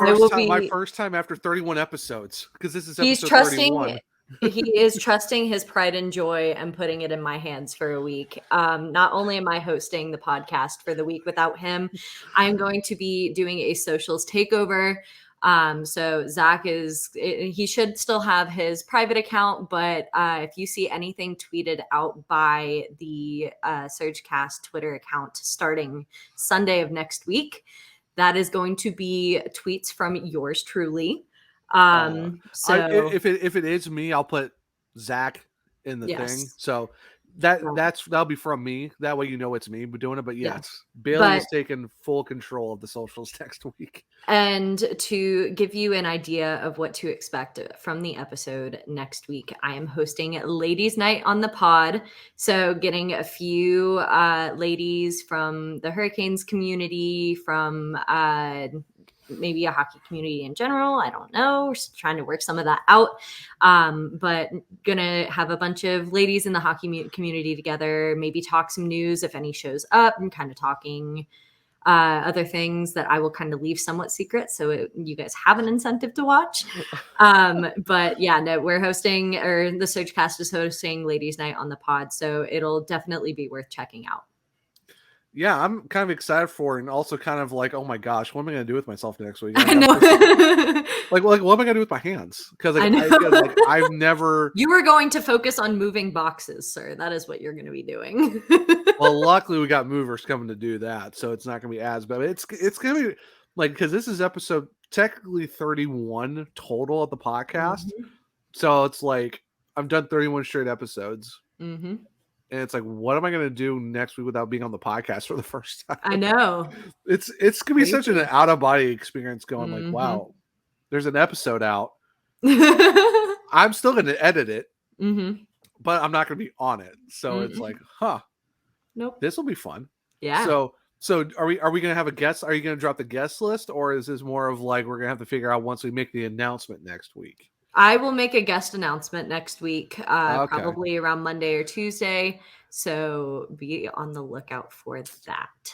first time after 31 episodes, because this is episode 31.
He is trusting his pride and joy and putting it in my hands for a week. Not only am I hosting the podcast for the week without him, I'm going to be doing a socials takeover. So Zach he should still have his private account, but if you see anything tweeted out by the SurgeCast Twitter account starting Sunday of next week, that is going to be tweets from yours truly.
So if it is me, I'll put Zach in the thing. So that'll be from me. That way it's me doing it. But yes, Bailey is taking full control of the socials next week.
And to give you an idea of what to expect from the episode next week, I am hosting Ladies Night on the pod. So getting a few ladies from the Hurricanes community, from maybe a hockey community in general. I don't know. We're trying to work some of that out. But gonna have a bunch of ladies in the hockey community together, maybe talk some news if any shows up, and kind of talking other things that I will kind of leave somewhat secret. So you guys have an incentive to watch. But yeah, no, we're hosting, or the SurgeCast is hosting Ladies Night on the pod. So it'll definitely be worth checking out.
Yeah, I'm kind of excited for it, and also kind of like, oh my gosh, what am I going to do with myself next week?
I know.
like, what am I going to do with my hands? Because I've never.
You were going to focus on moving boxes, sir. That is what you're going to be doing.
Well, luckily we got movers coming to do that, so it's not going to be as bad. It's going to be like, because this is episode technically 31 total of the podcast, so it's like I've done 31 straight episodes. Mm-hmm. And it's like, what am I going to do next week without being on the podcast for the first time?
I know.
It's going to be such an out-of-body experience going like, wow, there's an episode out. I'm still going to edit it, but I'm not going to be on it. So it's like,
nope.
This will be fun.
Yeah.
So are we going to have a guest? Are you going to drop the guest list? Or is this more of like, we're going to have to figure out once we make the announcement next week?
I will make a guest announcement next week, probably around Monday or Tuesday. So be on the lookout for that.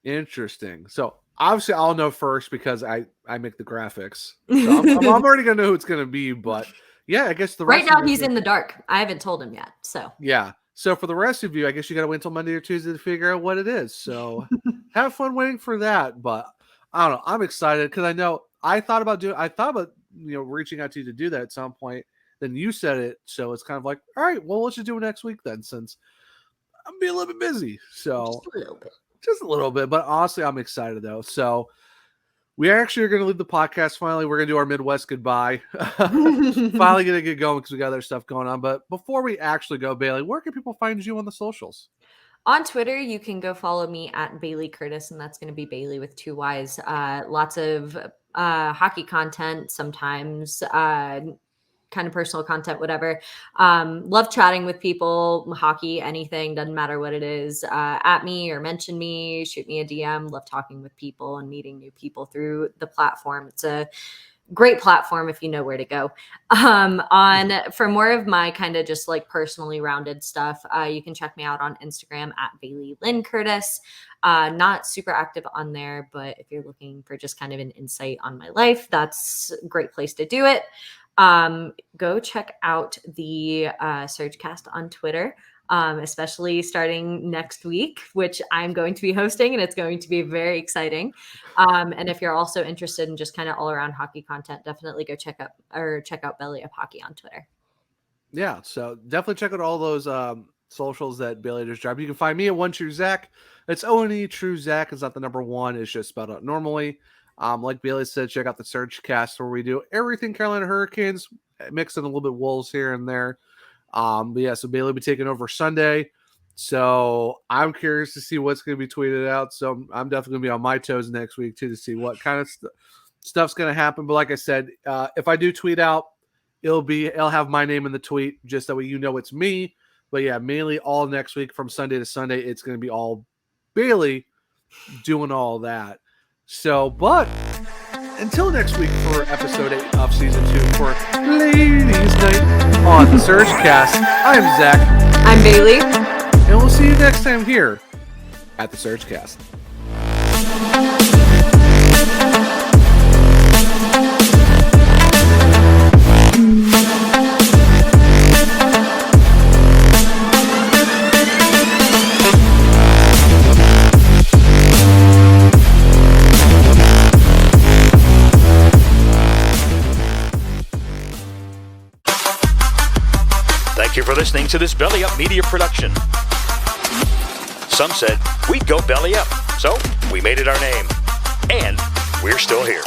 Interesting. So obviously I'll know first because I make the graphics. So I'm already going to know who it's going to be. But yeah, I guess the rest
right now he's in the dark. I haven't told him yet. So yeah.
So for the rest of you, I guess you got to wait until Monday or Tuesday to figure out what it is. So have fun waiting for that. But I don't know. I'm excited because I thought about reaching out to you to do that at some point. Then you said it, so it's kind of like, all right, well, let's just do it next week then, since I'm being a little bit busy. So just a little bit, but honestly, I'm excited though. So we actually are going to leave the podcast. Finally, we're going to do our Midwest goodbye. Finally going to get going because we got other stuff going on. But before we actually go, Bailey, where can people find you on the socials?
On Twitter, you can go follow me at Bailey Curtis, and that's going to be Bailey with 2 Y's. Lots of hockey content, sometimes kind of personal content, whatever. Love chatting with people, hockey, anything, doesn't matter what it is. At me or mention me, shoot me a DM. Love talking with people and meeting new people through the platform. It's a great platform if you know where to go. For more of my kind of just like personally rounded stuff, you can check me out on Instagram at Bailey Lynn Curtis. Not super active on there, but if you're looking for just kind of an insight on my life, that's a great place to do it. Go check out the SurgeCast on Twitter. Especially starting next week, which I'm going to be hosting, and it's going to be very exciting. And if you're also interested in just kind of all around hockey content, definitely go check out Belly Up Hockey on Twitter.
Yeah, so definitely check out all those socials that Bailey just dropped. You can find me at One True Zach. It's O-N-E True Zach. It's not the number 1. It's just spelled out normally. Like Bailey said, check out the SurgeCast where we do everything Carolina Hurricanes, mixing a little bit Wolves here and there. But yeah, so Bailey will be taking over Sunday. So I'm curious to see what's going to be tweeted out. So I'm definitely going to be on my toes next week too, to see what kind of stuff's going to happen. But like I said, if I do tweet out, it'll have my name in the tweet just that way you know it's me. But yeah, mainly all next week from Sunday to Sunday, it's going to be all Bailey doing all that. So, but until next week for episode 8 of season 2 for Ladies Night on the SurgeCast, I'm Zach.
I'm Bailey.
And we'll see you next time here at the SurgeCast.
Thank you for listening to this Belly Up Media production. Some said we'd go belly up, so we made it our name. And we're still here.